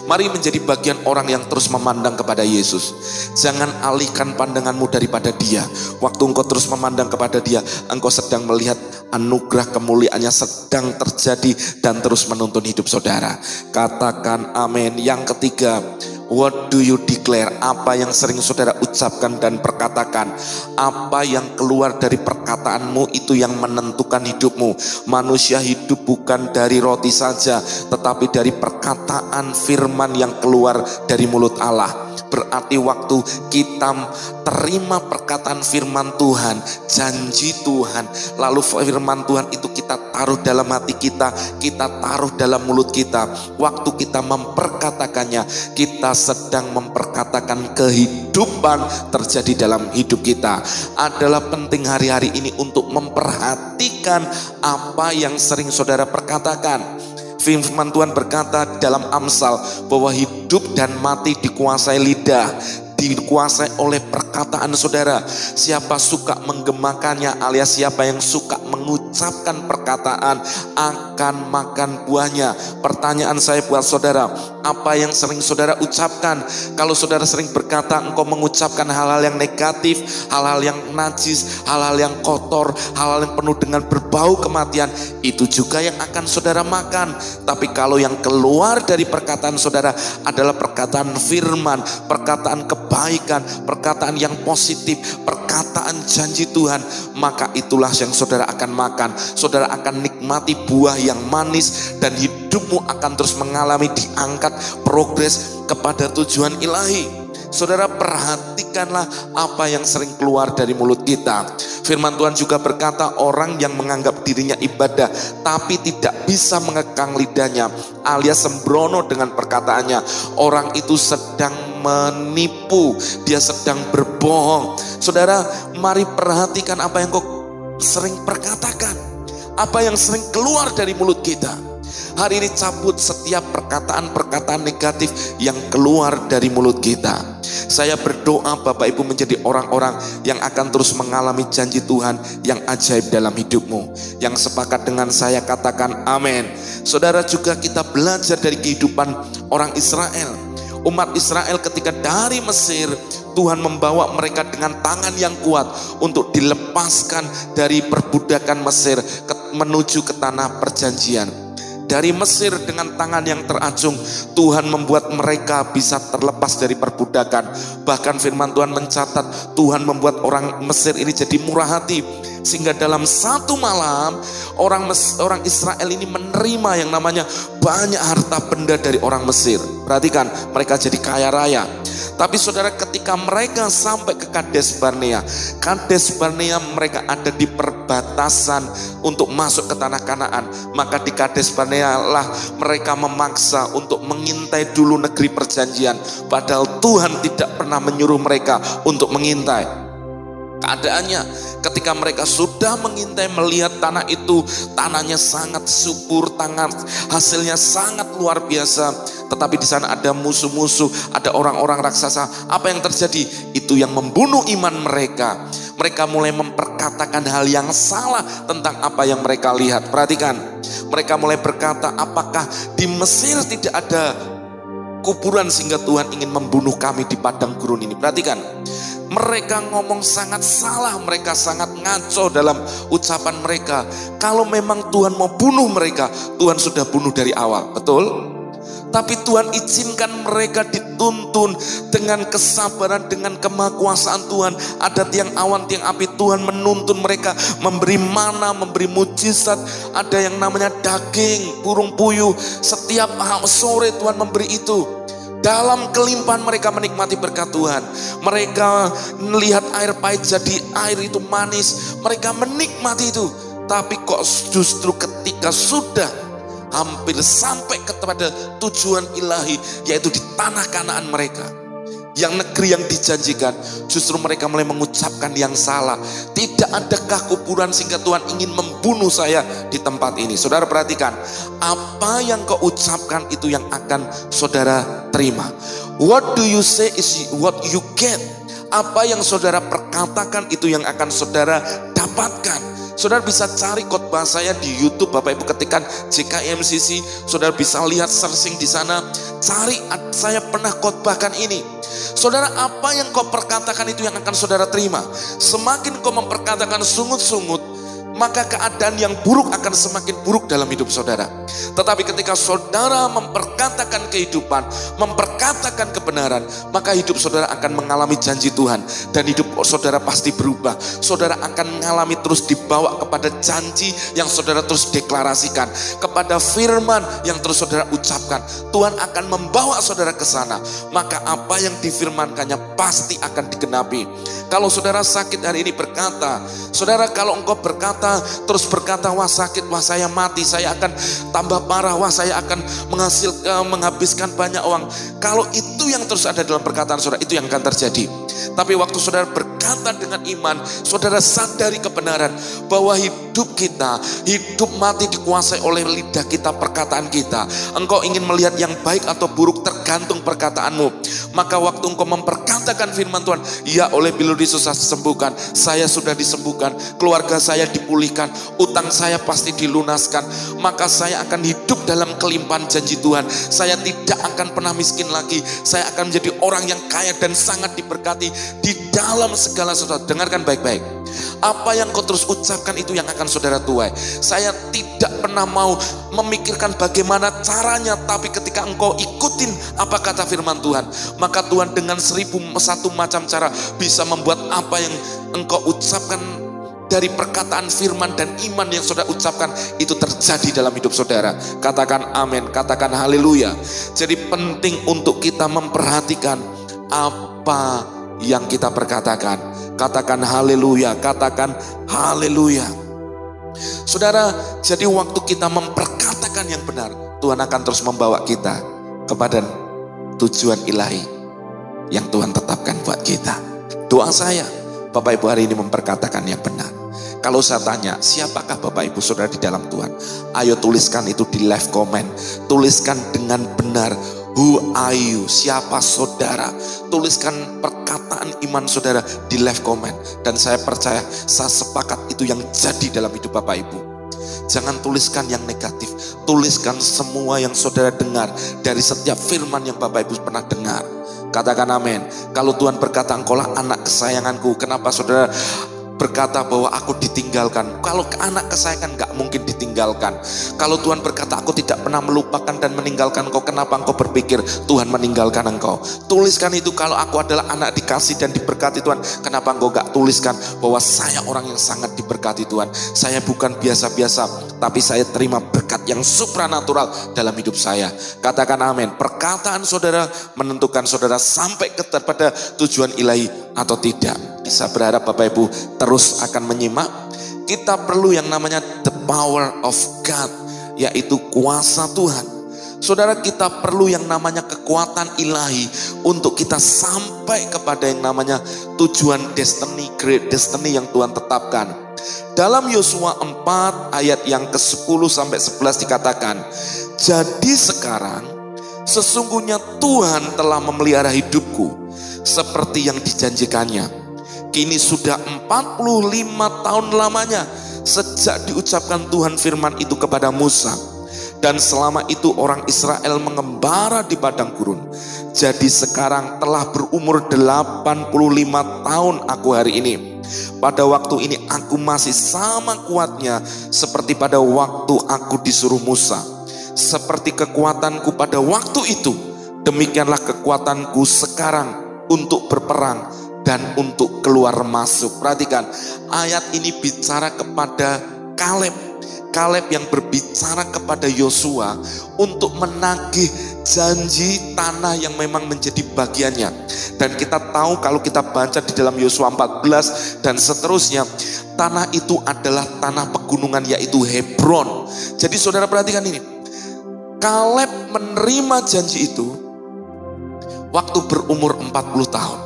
Mari menjadi bagian orang yang terus memandang kepada Yesus. Jangan alihkan pandanganmu daripada Dia. Waktu engkau terus memandang kepada Dia, engkau sedang melihat anugerah kemuliaannya sedang terjadi dan terus menuntun hidup saudara. Katakan amin. Yang ketiga, what do you declare? Apa yang sering saudara ucapkan dan perkatakan? Apa yang keluar dari perkataanmu itu yang menentukan hidupmu. Manusia hidup bukan dari roti saja, tetapi dari perkataan firman yang keluar dari mulut Allah. Berarti waktu kita terima perkataan firman Tuhan, janji Tuhan, lalu firman Tuhan itu kita taruh dalam hati kita taruh dalam mulut kita. Waktu kita memperkatakannya, kita sedang memperkatakan kehidupan terjadi dalam hidup kita. Adalah penting hari-hari ini untuk memperhatikan apa yang sering saudara perkatakan. Firman Tuhan berkata dalam Amsal bahwa hidup dan mati dikuasai lidah, dikuasai oleh perkataan saudara. Siapa suka menggemakannya alias siapa yang suka mengucapkan perkataan akan makan buahnya. Pertanyaan saya buat saudara, apa yang sering saudara ucapkan? Kalau saudara sering berkata engkau mengucapkan hal-hal yang negatif, hal-hal yang najis, hal-hal yang kotor, hal-hal yang penuh dengan berbau kematian, itu juga yang akan saudara makan. Tapi kalau yang keluar dari perkataan saudara adalah perkataan firman, perkataan kebaikan, perkataan yang positif, perkataan janji Tuhan, maka itulah yang saudara akan makan. Saudara akan nikmati buah yang manis dan hidupmu akan terus mengalami diangkat progres kepada tujuan ilahi. Saudara, perhatikanlah apa yang sering keluar dari mulut kita. Firman Tuhan juga berkata, orang yang menganggap dirinya ibadah tapi tidak bisa mengekang lidahnya alias sembrono dengan perkataannya, orang itu sedang menipu, dia sedang berbohong. Saudara, mari perhatikan apa yang kau sering perkatakan, apa yang sering keluar dari mulut kita. Hari ini cabut setiap perkataan-perkataan negatif yang keluar dari mulut kita. Saya berdoa Bapak Ibu menjadi orang-orang yang akan terus mengalami janji Tuhan yang ajaib dalam hidupmu. Yang sepakat dengan saya katakan amin. Saudara, juga kita belajar dari kehidupan orang Israel. Umat Israel ketika dari Mesir, Tuhan membawa mereka dengan tangan yang kuat untuk dilepaskan dari perbudakan Mesir menuju ke tanah perjanjian. Dari Mesir dengan tangan yang teracung, Tuhan membuat mereka bisa terlepas dari perbudakan. Bahkan firman Tuhan mencatat, Tuhan membuat orang Mesir ini jadi murah hati. Sehingga dalam satu malam, orang Israel ini menerima yang namanya banyak harta benda dari orang Mesir. Perhatikan, mereka jadi kaya raya. Tapi saudara, ketika mereka sampai ke Kades Barnea mereka ada di perbatasan untuk masuk ke tanah Kanaan. Maka di Kades Barnea lah mereka memaksa untuk mengintai dulu negeri perjanjian. Padahal Tuhan tidak pernah menyuruh mereka untuk mengintai. Keadaannya ketika mereka sudah mengintai, melihat tanah itu, tanahnya sangat subur, hasilnya sangat luar biasa. Tetapi di sana ada musuh-musuh, ada orang-orang raksasa. Apa yang terjadi? Itu yang membunuh iman mereka. Mereka mulai memperkatakan hal yang salah tentang apa yang mereka lihat. Perhatikan, mereka mulai berkata, apakah di Mesir tidak ada kuburan sehingga Tuhan ingin membunuh kami di padang gurun ini? Perhatikan, mereka ngomong sangat salah, mereka sangat ngaco dalam ucapan mereka. Kalau memang Tuhan mau bunuh mereka, Tuhan sudah bunuh dari awal, betul? Tapi Tuhan izinkan mereka dituntun dengan kesabaran, dengan kemahakuasaan Tuhan. Ada tiang awan, tiang api, Tuhan menuntun mereka, memberi mana, memberi mujizat. Ada yang namanya daging, burung puyuh. Setiap sore Tuhan memberi itu. Dalam kelimpahan mereka menikmati berkat Tuhan. Mereka melihat air pahit jadi air itu manis. Mereka menikmati itu. Tapi kok justru ketika sudah hampir sampai kepada tujuan ilahi, yaitu di tanah Kanaan mereka, yang negeri yang dijanjikan, justru mereka mulai mengucapkan yang salah. Tidak adakah kuburan sehingga Tuhan ingin membunuh saya di tempat ini? Saudara perhatikan, apa yang kau ucapkan itu yang akan saudara terima. What do you say is what you get. Apa yang saudara perkatakan itu yang akan saudara dapatkan. Saudara bisa cari khotbah saya di YouTube, Bapak Ibu ketikkan JKIMCC, saudara bisa lihat searching di sana, cari saya pernah khotbahkan ini. Saudara, apa yang kau perkatakan itu yang akan saudara terima. Semakin kau memperkatakan sungut-sungut, maka keadaan yang buruk akan semakin buruk dalam hidup saudara. Tetapi ketika saudara memperkatakan kehidupan, memperkatakan kebenaran, maka hidup saudara akan mengalami janji Tuhan. Dan hidup saudara pasti berubah. Saudara akan mengalami terus dibawa kepada janji yang saudara terus deklarasikan, kepada firman yang terus saudara ucapkan. Tuhan akan membawa saudara ke sana. Maka apa yang difirmankannya pasti akan digenapi. Kalau saudara sakit hari ini berkata, saudara kalau engkau berkata, terus berkata, wah sakit, wah saya mati, saya akan tambah parah, wah saya akan menghabiskan banyak uang. Kalau itu yang terus ada dalam perkataan saudara, itu yang akan terjadi. Tapi waktu saudara berkata dengan iman, saudara sadari kebenaran bahwa hidup kita, hidup mati dikuasai oleh lidah kita, perkataan kita. Engkau ingin melihat yang baik atau buruk tergantung perkataanmu. Maka waktu engkau memperkatakan firman Tuhan, ya oleh bilur Yesus saya disembuhkan, saya sudah disembuhkan, keluarga saya dipulihkan, utang saya pasti dilunaskan, maka saya akan hidup dalam kelimpahan janji Tuhan. Saya tidak akan pernah miskin lagi, saya akan menjadi orang yang kaya dan sangat diberkati di dalam segala sesuatu. Dengarkan baik-baik, apa yang kau terus ucapkan itu yang akan saudara tuai. Saya tidak pernah mau memikirkan bagaimana caranya, tapi ketika engkau ikutin apa kata firman Tuhan, maka Tuhan dengan 1001 macam cara bisa membuat apa yang engkau ucapkan dari perkataan firman dan iman yang saudara ucapkan itu terjadi dalam hidup saudara. Katakan amin, katakan haleluya. Jadi penting untuk kita memperhatikan apa yang kita perkatakan. Katakan haleluya, katakan haleluya. Saudara, jadi waktu kita memperkatakan yang benar, Tuhan akan terus membawa kita kepada tujuan ilahi yang Tuhan tetapkan buat kita. Doa saya, Bapak Ibu hari ini memperkatakan yang benar. Kalau saya tanya, siapakah Bapak Ibu Saudara di dalam Tuhan? Ayo tuliskan itu di live comment. Tuliskan dengan benar. Who are you? Siapa saudara? Tuliskan perkataan iman saudara di live comment. Dan saya percaya, saya sepakat itu yang jadi dalam hidup Bapak Ibu. Jangan tuliskan yang negatif. Tuliskan semua yang saudara dengar dari setiap firman yang Bapak Ibu pernah dengar. Katakan amin. Kalau Tuhan berkata, engkaulah anak kesayanganku, kenapa saudara berkata bahwa aku ditinggalkan? Kalau anak kesayangan gak mungkin ditinggalkan. Kalau Tuhan berkata aku tidak pernah melupakan dan meninggalkan engkau, kenapa engkau berpikir Tuhan meninggalkan engkau? Tuliskan itu. Kalau aku adalah anak dikasih dan diberkati Tuhan, kenapa engkau gak tuliskan bahwa saya orang yang sangat diberkati Tuhan? Saya bukan biasa-biasa, tapi saya terima berkat yang supranatural dalam hidup saya. Katakan amin. Perkataan saudara menentukan saudara sampai kepada tujuan ilahi atau tidak. Saya berharap Bapak Ibu terus akan menyimak. Kita perlu yang namanya the power of God, yaitu kuasa Tuhan. Saudara, kita perlu yang namanya kekuatan ilahi untuk kita sampai kepada yang namanya tujuan destiny, great destiny yang Tuhan tetapkan. Dalam Yosua 4 ayat yang ke-10 sampai 11 dikatakan, jadi sekarang sesungguhnya Tuhan telah memelihara hidupku seperti yang dijanjikannya. Kini sudah 45 tahun lamanya sejak diucapkan Tuhan firman itu kepada Musa. Dan selama itu orang Israel mengembara di padang gurun. Jadi sekarang telah berumur 85 tahun aku hari ini. Pada waktu ini aku masih sama kuatnya seperti pada waktu aku disuruh Musa. Seperti kekuatanku pada waktu itu, demikianlah kekuatanku sekarang untuk berperang dan untuk keluar masuk. Perhatikan, ayat ini bicara kepada Kaleb. Kaleb yang berbicara kepada Yosua untuk menagih janji tanah yang memang menjadi bagiannya. Dan kita tahu kalau kita baca di dalam Yosua 14 dan seterusnya, tanah itu adalah tanah pegunungan, yaitu Hebron. Jadi saudara perhatikan ini, Kaleb menerima janji itu waktu berumur 40 tahun.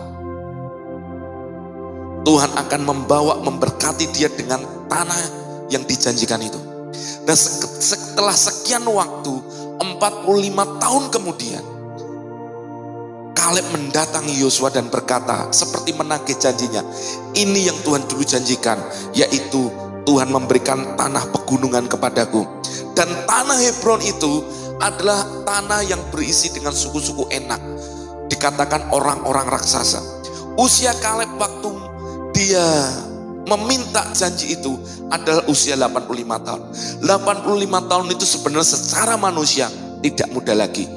Tuhan akan memberkati dia dengan tanah yang dijanjikan itu. Dan setelah sekian waktu, 45 tahun kemudian, Kaleb mendatangi Yosua dan berkata, seperti menagih janjinya, ini yang Tuhan dulu janjikan, yaitu Tuhan memberikan tanah pegunungan kepadaku. Dan tanah Hebron itu adalah tanah yang berisi dengan suku-suku Enak. Dikatakan orang-orang raksasa. Usia Kaleb waktu dia meminta janji itu adalah usia 85 tahun. 85 tahun itu sebenarnya secara manusia tidak muda lagi.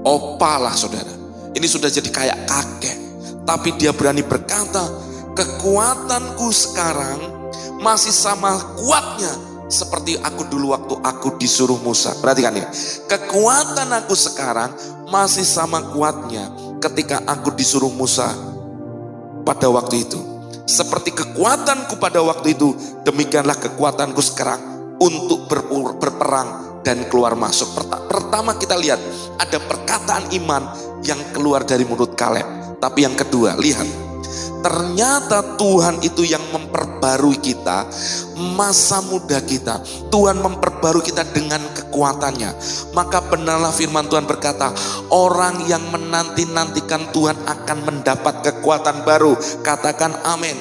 Opalah saudara. Ini sudah jadi kayak kakek. Tapi dia berani berkata, kekuatanku sekarang masih sama kuatnya seperti aku dulu waktu aku disuruh Musa. Perhatikan ini. Kekuatan aku sekarang masih sama kuatnya ketika aku disuruh Musa pada waktu itu. Seperti kekuatanku pada waktu itu, demikianlah kekuatanku sekarang untuk berperang dan keluar masuk. Pertama kita lihat ada perkataan iman yang keluar dari mulut Kaleb. Tapi yang kedua, lihat. Ternyata Tuhan itu yang memperbarui kita, masa muda kita. Tuhan memperbarui kita dengan kekuatannya. Maka benarlah firman Tuhan berkata, orang yang menanti-nantikan Tuhan akan mendapat kekuatan baru. Katakan amin.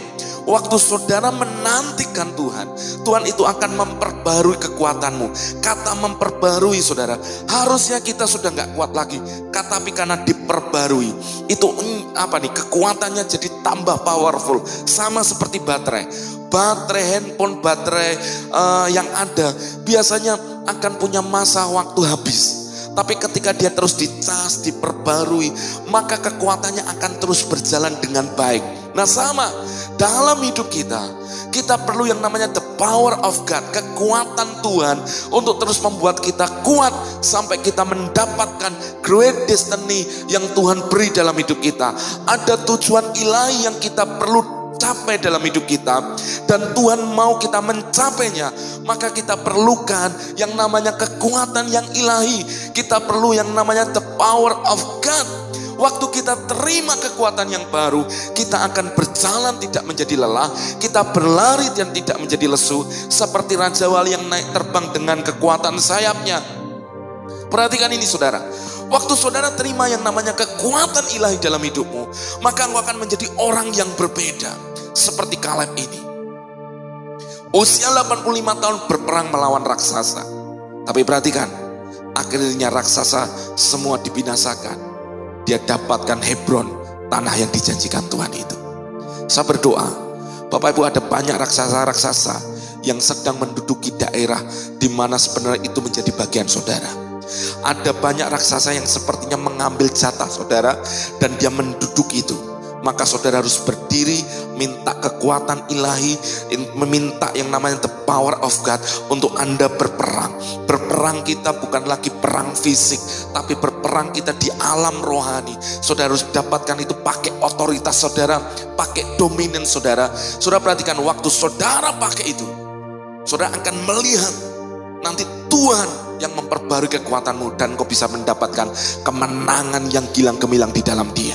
Waktu saudara menantikan Tuhan, Tuhan itu akan memperbarui kekuatanmu. Kata memperbarui saudara, harusnya kita sudah gak kuat lagi. Tapi karena diperbarui, itu kekuatannya jadi tambah powerful. Sama seperti baterai. Baterai handphone, baterai yang ada biasanya akan punya masa waktu habis. Tapi ketika dia terus dicas, diperbarui, maka kekuatannya akan terus berjalan dengan baik. Nah sama, dalam hidup kita perlu yang namanya the power of God, kekuatan Tuhan untuk terus membuat kita kuat sampai kita mendapatkan great destiny yang Tuhan beri dalam hidup kita. Ada tujuan ilahi yang kita perlu capai dalam hidup kita dan Tuhan mau kita mencapainya, maka kita perlukan yang namanya kekuatan yang ilahi. Kita perlu yang namanya the power of God. Waktu kita terima kekuatan yang baru, kita akan berjalan tidak menjadi lelah, kita berlari dan tidak menjadi lesu, seperti Raja Wali yang naik terbang dengan kekuatan sayapnya. Perhatikan ini saudara, waktu saudara terima yang namanya kekuatan ilahi dalam hidupmu, maka engkau akan menjadi orang yang berbeda. Seperti Kaleb ini, usia 85 tahun berperang melawan raksasa. Tapi perhatikan, akhirnya raksasa semua dibinasakan. Dia dapatkan Hebron, tanah yang dijanjikan Tuhan itu. Saya berdoa, Bapak Ibu, ada banyak raksasa-raksasa yang sedang menduduki daerah di mana sebenarnya itu menjadi bagian saudara. Ada banyak raksasa yang sepertinya mengambil jatah saudara dan dia menduduki itu. Maka saudara harus berdiri, minta kekuatan ilahi, meminta yang namanya the power of God untuk Anda berperang. Berperang kita bukan lagi perang fisik, tapi berperang kita di alam rohani. Saudara harus dapatkan itu pakai otoritas saudara, pakai dominan saudara. Saudara perhatikan, waktu saudara pakai itu, saudara akan melihat nanti Tuhan yang memperbarui kekuatanmu dan kau bisa mendapatkan kemenangan yang gilang gemilang di dalam Dia.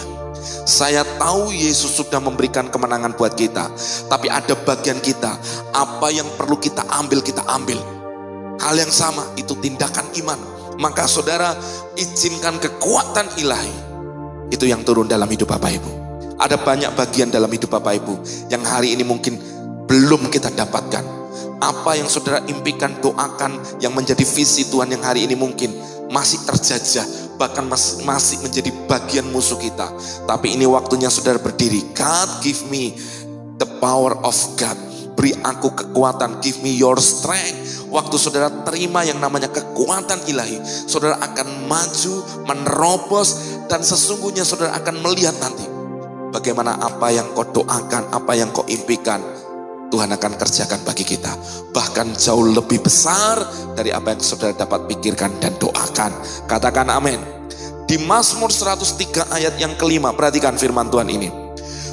Saya tahu Yesus sudah memberikan kemenangan buat kita, tapi ada bagian kita, apa yang perlu kita ambil, kita ambil. Hal yang sama, itu tindakan iman. Maka saudara izinkan kekuatan ilahi itu yang turun dalam hidup Bapak Ibu. Ada banyak bagian dalam hidup Bapak Ibu yang hari ini mungkin belum kita dapatkan. Apa yang saudara impikan, doakan, yang menjadi visi Tuhan yang hari ini mungkin masih terjajah, bahkan masih menjadi bagian musuh kita. Tapi ini waktunya saudara berdiri. God give me the power of God. Beri aku kekuatan, give me your strength. Waktu saudara terima yang namanya kekuatan ilahi, saudara akan maju, menerobos, dan sesungguhnya saudara akan melihat nanti bagaimana apa yang kau doakan, apa yang kau impikan, Tuhan akan kerjakan bagi kita. Bahkan jauh lebih besar dari apa yang saudara dapat pikirkan dan doakan. Katakan amin. Di Mazmur 103 ayat yang kelima, perhatikan firman Tuhan ini.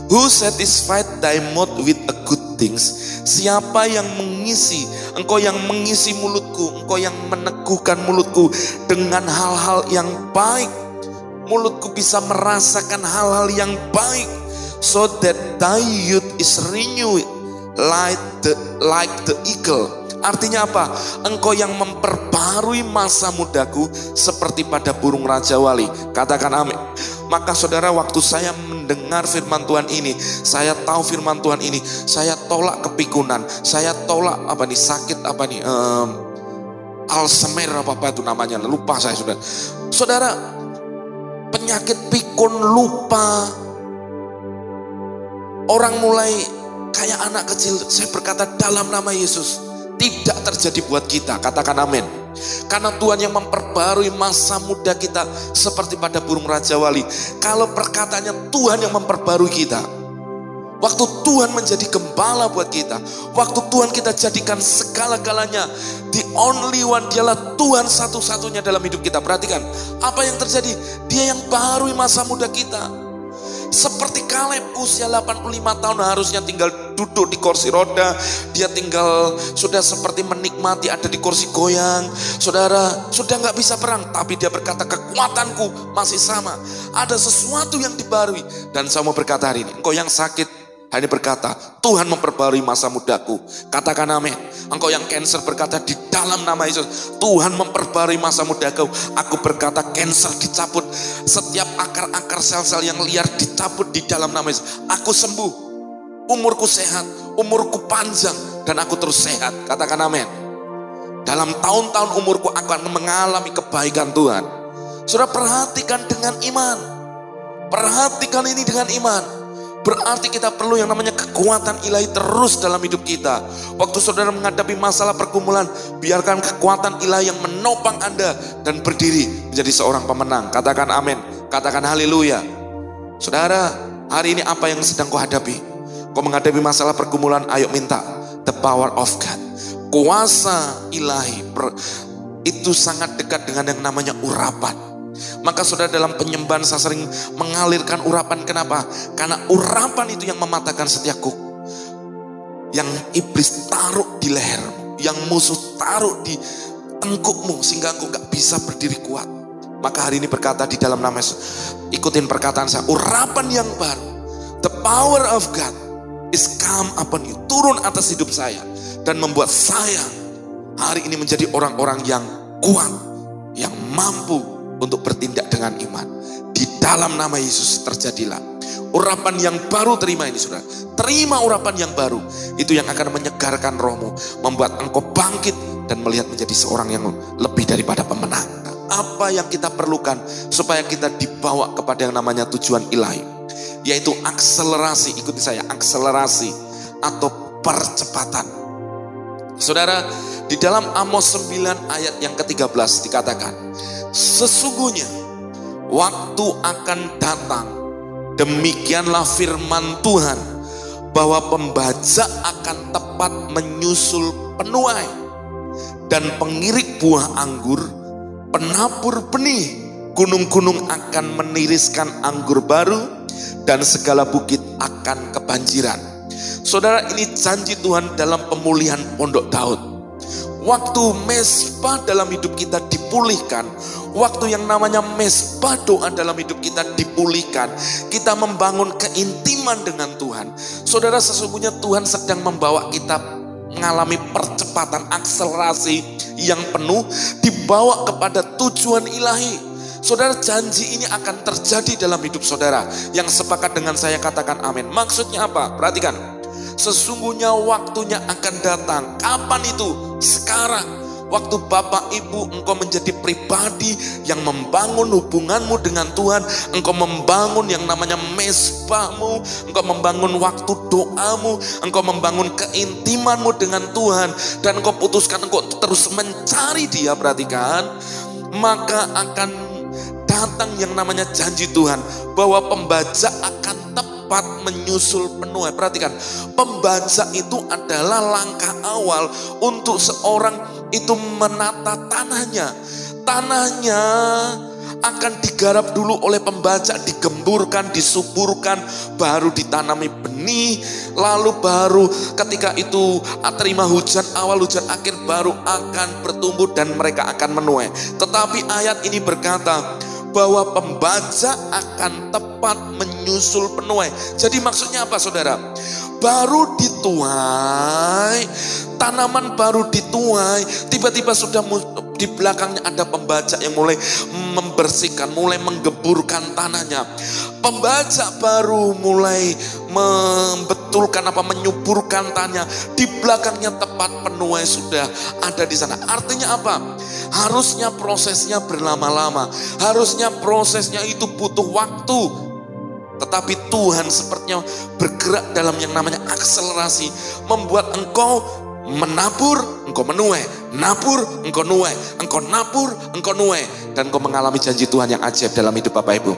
Who satisfied thy mouth with a good things? Siapa yang mengisi, engkau yang mengisi mulutku, engkau yang meneguhkan mulutku dengan hal-hal yang baik. Mulutku bisa merasakan hal-hal yang baik. So that thy youth is renewed like the eagle. Artinya apa? Engkau yang memperbarui masa mudaku seperti pada burung Raja Wali. Katakan amin. Maka saudara, waktu saya mendengar firman Tuhan ini, saya tahu firman Tuhan ini, saya tolak kepikunan, saya tolak sakit Alzheimer apa itu namanya, lupa saya saudara. Saudara, penyakit pikun, lupa, orang mulai kayak anak kecil. Saya berkata dalam nama Yesus, tidak terjadi buat kita. Katakan amin. Karena Tuhan yang memperbarui masa muda kita seperti pada burung Raja Wali. Kalau perkataannya Tuhan yang memperbarui kita, waktu Tuhan menjadi gembala buat kita, waktu Tuhan kita jadikan segala-galanya, the only one, dialah Tuhan satu-satunya dalam hidup kita. Perhatikan apa yang terjadi, Dia yang barui masa muda kita. Seperti Kaleb, usia 85 tahun, harusnya tinggal duduk di kursi roda, dia tinggal sudah seperti menikmati ada di kursi goyang. Saudara, sudah gak bisa perang, tapi dia berkata kekuatanku masih sama. Ada sesuatu yang dibarui. Dan saya mau berkata hari ini, engkau yang sakit, hari ini berkata, Tuhan memperbarui masa mudaku. Katakan amin. Engkau yang cancer berkata di dalam nama Yesus, Tuhan memperbarui masa mudaku. Aku berkata cancer dicabut. Setiap akar-akar sel-sel yang liar dicabut di dalam nama Yesus. Aku sembuh. Umurku sehat. Umurku panjang. Dan aku terus sehat. Katakan amin. Dalam tahun-tahun umurku akan mengalami kebaikan Tuhan. Saudara, perhatikan dengan iman. Perhatikan ini dengan iman. Berarti kita perlu yang namanya kekuatan ilahi terus dalam hidup kita. Waktu saudara menghadapi masalah pergumulan, biarkan kekuatan ilahi yang menopang Anda dan berdiri menjadi seorang pemenang. Katakan amin, katakan haleluya. Saudara, hari ini apa yang sedang kau hadapi? Kau menghadapi masalah pergumulan, ayo minta the power of God. Kuasa ilahi itu sangat dekat dengan yang namanya urapan. Maka saudara, dalam penyembahan saya sering mengalirkan urapan. Kenapa? Karena urapan itu yang mematahkan setiap kuk yang iblis taruh di lehermu, yang musuh taruh di tengkukmu, sehingga engkau gak bisa berdiri kuat. Maka hari ini berkata di dalam nama Yesus, ikutin perkataan saya, urapan yang baru, the power of God is come upon you, turun atas hidup saya dan membuat saya hari ini menjadi orang-orang yang kuat, yang mampu untuk bertindak dengan iman. Di dalam nama Yesus terjadilah urapan yang baru. Terima ini saudara, terima urapan yang baru. Itu yang akan menyegarkan rohmu, membuat engkau bangkit dan melihat menjadi seorang yang lebih daripada pemenang. Apa yang kita perlukan supaya kita dibawa kepada yang namanya tujuan ilahi, yaitu akselerasi. Ikuti saya, akselerasi atau percepatan. Saudara, di dalam Amos 9 ayat yang ke-13 dikatakan, sesungguhnya waktu akan datang, demikianlah firman Tuhan, bahwa pembajak akan tepat menyusul penuai, dan pengirik buah anggur, penabur benih, gunung-gunung akan meniriskan anggur baru, dan segala bukit akan kebanjiran. Saudara, ini janji Tuhan dalam pemulihan Pondok Daud. Waktu mesbah dalam hidup kita dipulihkan, waktu yang namanya mesbah doa dalam hidup kita dipulihkan, kita membangun keintiman dengan Tuhan. Saudara, sesungguhnya Tuhan sedang membawa kita mengalami percepatan, akselerasi yang penuh, dibawa kepada tujuan ilahi. Saudara, janji ini akan terjadi dalam hidup saudara. Yang sepakat dengan saya katakan amin. Maksudnya apa? Perhatikan. Sesungguhnya waktunya akan datang. Kapan itu? Sekarang. Waktu Bapak Ibu engkau menjadi pribadi yang membangun hubunganmu dengan Tuhan, engkau membangun yang namanya mesbahmu, engkau membangun waktu doamu, engkau membangun keintimanmu dengan Tuhan, dan engkau putuskan engkau terus mencari Dia. Perhatikan, maka akan datang yang namanya janji Tuhan bahwa pembajak akan tepat menyusul penuai. Perhatikan, pembajak itu adalah langkah awal untuk seorang itu menata tanahnya. Tanahnya akan digarap dulu oleh pembajak, digemburkan, disuburkan, baru ditanami benih, lalu baru ketika itu terima hujan awal, hujan akhir, baru akan bertumbuh dan mereka akan menuai. Tetapi ayat ini berkata bahwa pembajak akan tepat menyusul penuai. Jadi maksudnya apa saudara? Baru dituai, tanaman baru dituai, tiba-tiba sudah Di belakangnya ada pembajak yang mulai membersihkan, mulai menggeburkan tanahnya. Pembajak baru mulai membetulkan menyuburkan tanahnya. Di belakangnya tepat penuai sudah ada di sana. Artinya apa? Harusnya prosesnya berlama-lama. Harusnya prosesnya itu butuh waktu. Tetapi Tuhan sepertinya bergerak dalam yang namanya akselerasi. Membuat engkau menabur, engkau menuai, nabur, engkau nuai, engkau nabur, engkau nuai, dan engkau mengalami janji Tuhan yang ajaib dalam hidup Bapak Ibu.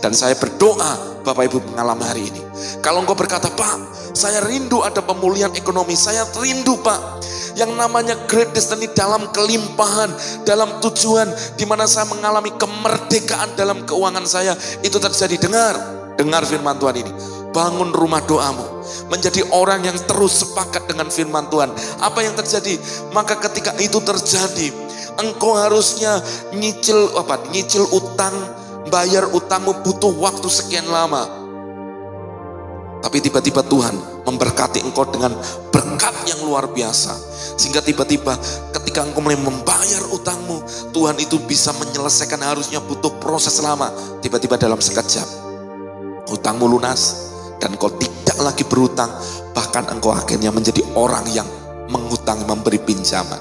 Dan saya berdoa Bapak Ibu mengalami hari ini. Kalau engkau berkata, Pak, saya rindu ada pemulihan ekonomi, saya rindu Pak, yang namanya great destiny dalam kelimpahan, dalam tujuan, di mana saya mengalami kemerdekaan dalam keuangan saya, itu terjadi. Dengar firman Tuhan ini. Bangun rumah doamu, menjadi orang yang terus sepakat dengan firman Tuhan. Apa yang terjadi? Maka ketika itu terjadi, engkau harusnya nyicil utang, bayar utangmu butuh waktu sekian lama. Tapi tiba-tiba Tuhan memberkati engkau dengan berkat yang luar biasa. Sehingga tiba-tiba ketika engkau mulai membayar utangmu, Tuhan itu bisa menyelesaikan, harusnya butuh proses lama. Tiba-tiba dalam sekejap, utangmu lunas. Dan engkau tidak lagi berutang, bahkan engkau akhirnya menjadi orang yang mengutang, memberi pinjaman.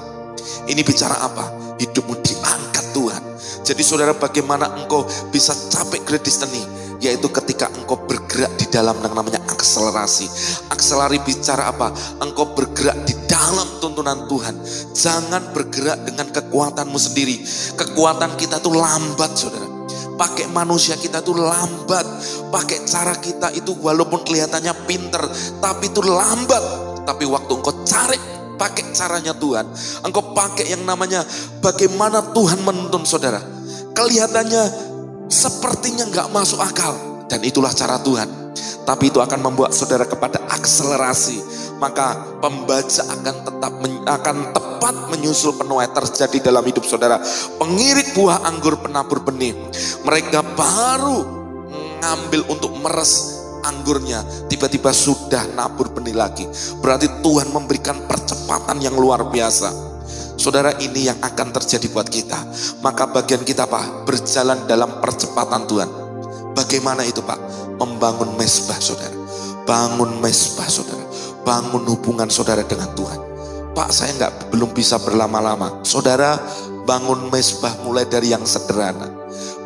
Ini bicara apa? Hidupmu diangkat Tuhan. Jadi saudara, bagaimana engkau bisa capai great destiny? Yaitu ketika engkau bergerak di dalam yang namanya akselerasi. Akselerasi bicara apa? Engkau bergerak di dalam tuntunan Tuhan. Jangan bergerak dengan kekuatanmu sendiri. Kekuatan kita tuh lambat saudara. Pakai manusia kita tuh lambat. Pakai cara kita itu walaupun kelihatannya pinter, tapi itu lambat. Tapi waktu engkau cari pakai caranya Tuhan, engkau pakai yang namanya bagaimana Tuhan menuntun saudara. Kelihatannya sepertinya gak masuk akal. Dan itulah cara Tuhan. Tapi itu akan membuat saudara kepada akselerasi. Maka pembajak akan tepat menyusul penuai terjadi dalam hidup saudara. Pengirit buah anggur, penabur benih, mereka baru ngambil untuk meres anggurnya, tiba-tiba sudah nabur benih lagi. Berarti Tuhan memberikan percepatan yang luar biasa. Saudara, ini yang akan terjadi buat kita. Maka bagian kita Pak, berjalan dalam percepatan Tuhan. Bagaimana itu Pak? Membangun mezbah saudara. Bangun mezbah saudara. Bangun hubungan saudara dengan Tuhan. Pak, saya belum bisa berlama-lama. Saudara, bangun mezbah mulai dari yang sederhana.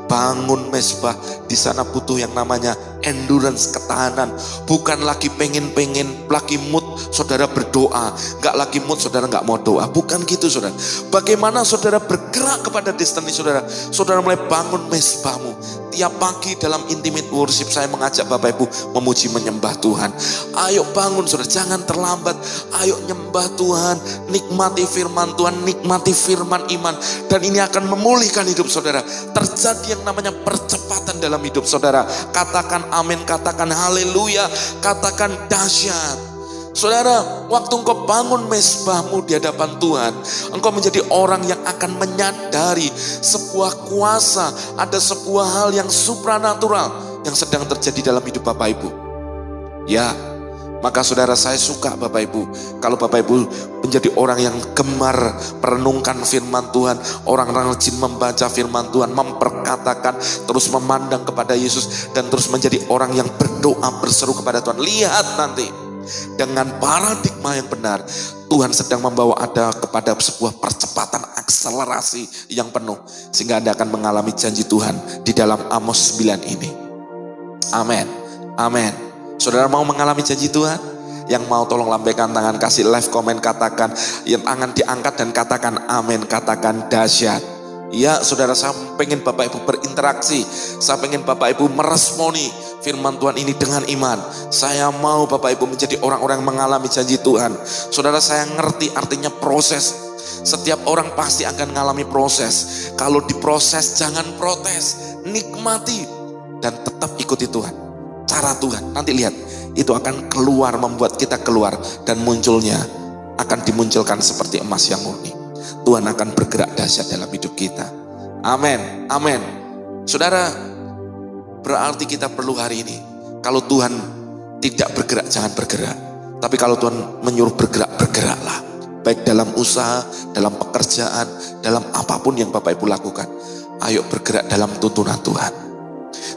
Bangun mezbah, di sana butuh yang namanya endurance, ketahanan. Bukan lagi pengen-pengen, lagi mood saudara berdoa, gak lagi mood saudara gak mau doa. Bukan gitu saudara. Bagaimana saudara bergerak kepada destiny saudara? Saudara mulai bangun mezbahmu. Tiap pagi dalam intimate worship saya mengajak Bapak Ibu memuji menyembah Tuhan. Ayo bangun saudara, jangan terlambat. Ayo nyembah Tuhan, nikmati firman Tuhan, nikmati firman iman. Dan ini akan memulihkan hidup saudara. Terjadi yang namanya percepatan dalam hidup saudara. Katakan amin, katakan haleluya, katakan dahsyat. Saudara, waktu engkau bangun mezbahmu di hadapan Tuhan, engkau menjadi orang yang akan menyadari sebuah kuasa, ada sebuah hal yang supranatural yang sedang terjadi dalam hidup Bapak Ibu. Ya, maka saudara, saya suka Bapak Ibu, kalau Bapak Ibu menjadi orang yang gemar merenungkan firman Tuhan, orang-orang rajin membaca firman Tuhan, memperkatakan, terus memandang kepada Yesus, dan terus menjadi orang yang berdoa, berseru kepada Tuhan. Lihat nanti, dengan paradigma yang benar, Tuhan sedang membawa Anda kepada sebuah percepatan akselerasi yang penuh, sehingga Anda akan mengalami janji Tuhan di dalam Amos 9 ini. Amin, amin. Saudara mau mengalami janji Tuhan? Yang mau tolong lambaikan tangan, kasih live komen, katakan, yang tangan diangkat dan katakan amin, katakan dahsyat. Ya saudara, saya pengen Bapak Ibu berinteraksi. Saya pengen Bapak Ibu meresponi firman Tuhan ini dengan iman. Saya mau Bapak Ibu menjadi orang-orang yang mengalami janji Tuhan. Saudara, saya ngerti artinya proses. Setiap orang pasti akan mengalami proses. Kalau diproses jangan protes, nikmati dan tetap ikuti Tuhan. Cara Tuhan, nanti lihat, itu akan keluar, membuat kita keluar, dan munculnya akan dimunculkan seperti emas yang murni. Tuhan akan bergerak dahsyat dalam hidup kita. Amin, amin. Saudara, berarti kita perlu hari ini, kalau Tuhan tidak bergerak, jangan bergerak. Tapi kalau Tuhan menyuruh bergerak, bergeraklah. Baik dalam usaha, dalam pekerjaan, dalam apapun yang Bapak Ibu lakukan. Ayo bergerak dalam tuntunan Tuhan.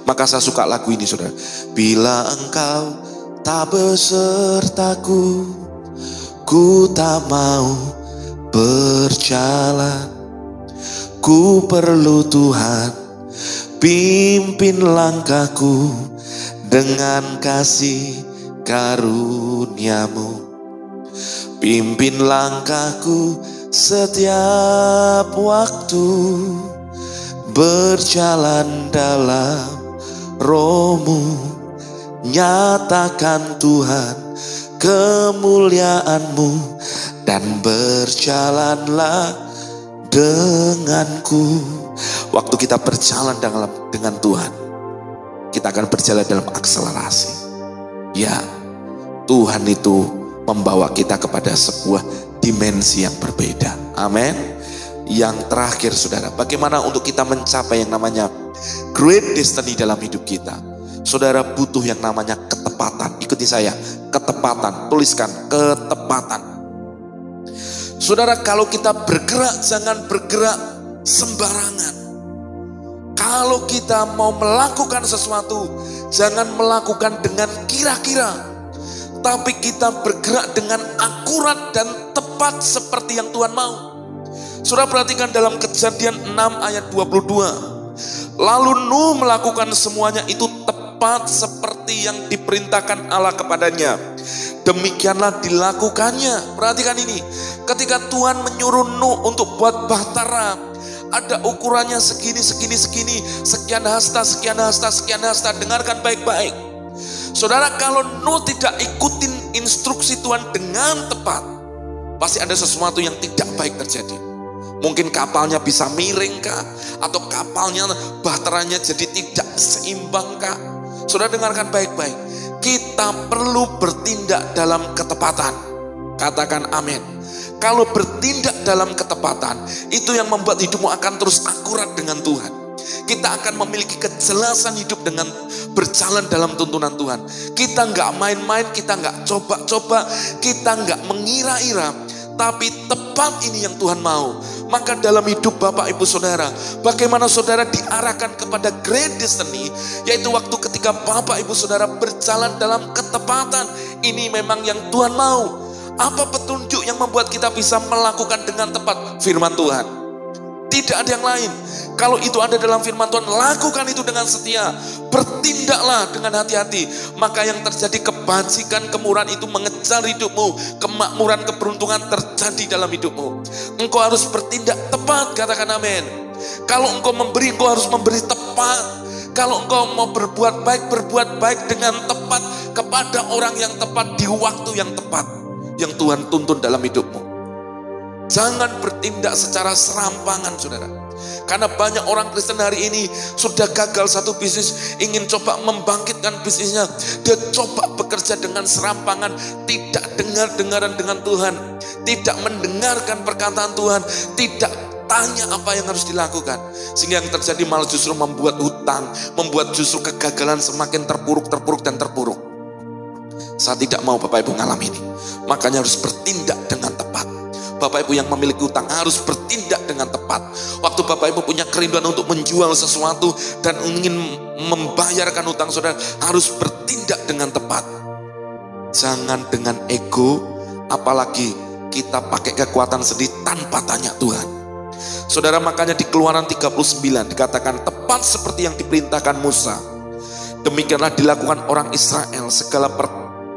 Maka saya suka lagu ini saudara. Bila engkau tak besertaku, ku tak mau berjalan. Ku perlu Tuhan, pimpin langkahku dengan kasih karuniamu. Pimpin langkahku setiap waktu, berjalan dalam Roh-Mu. Nyatakan Tuhan kemuliaan-Mu, dan berjalanlah denganku. Waktu kita berjalan dengan Tuhan, kita akan berjalan dalam akselerasi. Ya, Tuhan itu membawa kita kepada sebuah dimensi yang berbeda. Amin. Yang terakhir saudara, bagaimana untuk kita mencapai yang namanya great destiny dalam hidup kita? Saudara butuh yang namanya ketepatan. Ikuti saya, ketepatan. Tuliskan, ketepatan. Saudara, kalau kita bergerak, jangan bergerak sembarangan. Kalau kita mau melakukan sesuatu, jangan melakukan dengan kira-kira, tapi kita bergerak dengan akurat dan tepat seperti yang Tuhan mau. Saudara perhatikan dalam Kejadian 6 ayat 22. Lalu Nuh melakukan semuanya itu tepat seperti yang diperintahkan Allah kepadanya. Demikianlah dilakukannya. Perhatikan ini. Ketika Tuhan menyuruh Nuh untuk buat bahtera, ada ukurannya segini. Sekian hasta. Dengarkan baik-baik. Saudara, kalau Nuh tidak ikutin instruksi Tuhan dengan tepat, pasti ada sesuatu yang tidak baik terjadi. Mungkin kapalnya bisa miring kah? Atau kapalnya bahteranya jadi tidak seimbang kah? Saudara dengarkan baik-baik. Kita perlu bertindak dalam ketepatan. Katakan amin. Kalau bertindak dalam ketepatan, itu yang membuat hidupmu akan terus akurat dengan Tuhan. Kita akan memiliki kejelasan hidup dengan berjalan dalam tuntunan Tuhan. Kita nggak main-main, kita nggak coba-coba, kita nggak mengira-ira, tapi tepat ini yang Tuhan mau. Maka dalam hidup Bapak Ibu Saudara, bagaimana saudara diarahkan kepada great destiny, yaitu waktu ketika Bapak Ibu Saudara berjalan dalam ketepatan. Ini memang yang Tuhan mau. Apa petunjuk yang membuat kita bisa melakukan dengan tepat? Firman Tuhan. Tidak ada yang lain. Kalau itu ada dalam firman Tuhan, lakukan itu dengan setia. Bertindaklah dengan hati-hati. Maka yang terjadi kebajikan, kemurahan itu mengejar hidupmu. Kemakmuran, keberuntungan terjadi dalam hidupmu. Engkau harus bertindak tepat, katakan amin. Kalau engkau memberi, engkau harus memberi tepat. Kalau engkau mau berbuat baik dengan tepat kepada orang yang tepat di waktu yang tepat, yang Tuhan tuntun dalam hidupmu. Jangan bertindak secara serampangan, saudara. Karena banyak orang Kristen hari ini sudah gagal satu bisnis, ingin coba membangkitkan bisnisnya. Dia coba bekerja dengan serampangan, tidak dengar-dengaran dengan Tuhan, tidak mendengarkan perkataan Tuhan, tidak tanya apa yang harus dilakukan. Sehingga yang terjadi malah justru membuat hutang, membuat justru kegagalan semakin terpuruk. Saya tidak mau Bapak Ibu mengalami ini. Makanya harus bertindak dengan tepat. Bapak Ibu yang memiliki hutang harus bertindak dengan tepat. Waktu Bapak Ibu punya kerinduan untuk menjual sesuatu dan ingin membayarkan hutang saudara, harus bertindak dengan tepat. Jangan dengan ego, apalagi kita pakai kekuatan sendiri tanpa tanya Tuhan. Saudara, makanya di Keluaran 39 dikatakan tepat seperti yang diperintahkan Musa. Demikianlah dilakukan orang Israel segala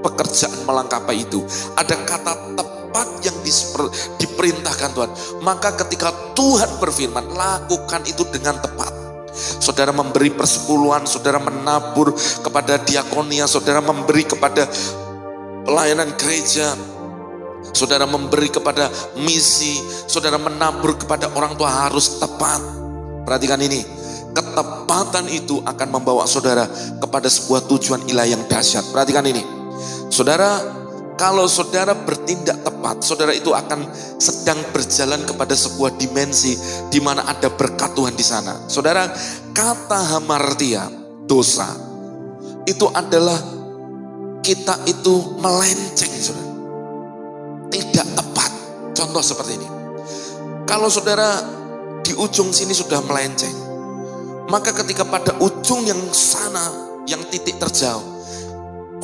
pekerjaan melangkapi itu. Ada kata tepat yang diperintahkan Tuhan. Maka ketika Tuhan berfirman, lakukan itu dengan tepat. Saudara memberi persepuluhan, saudara menabur kepada diakonia, saudara memberi kepada pelayanan gereja, saudara memberi kepada misi, saudara menabur kepada orang tua, harus tepat. Perhatikan ini, ketepatan itu akan membawa saudara kepada sebuah tujuan ilahi yang dahsyat. Perhatikan ini, saudara. Kalau saudara bertindak tepat, saudara itu akan sedang berjalan kepada sebuah dimensi di mana ada berkat Tuhan di sana. Saudara, kata hamartia, dosa, itu adalah kita itu melenceng, saudara. Tidak tepat. Contoh seperti ini. Kalau saudara di ujung sini sudah melenceng, maka ketika pada ujung yang sana, yang titik terjauh,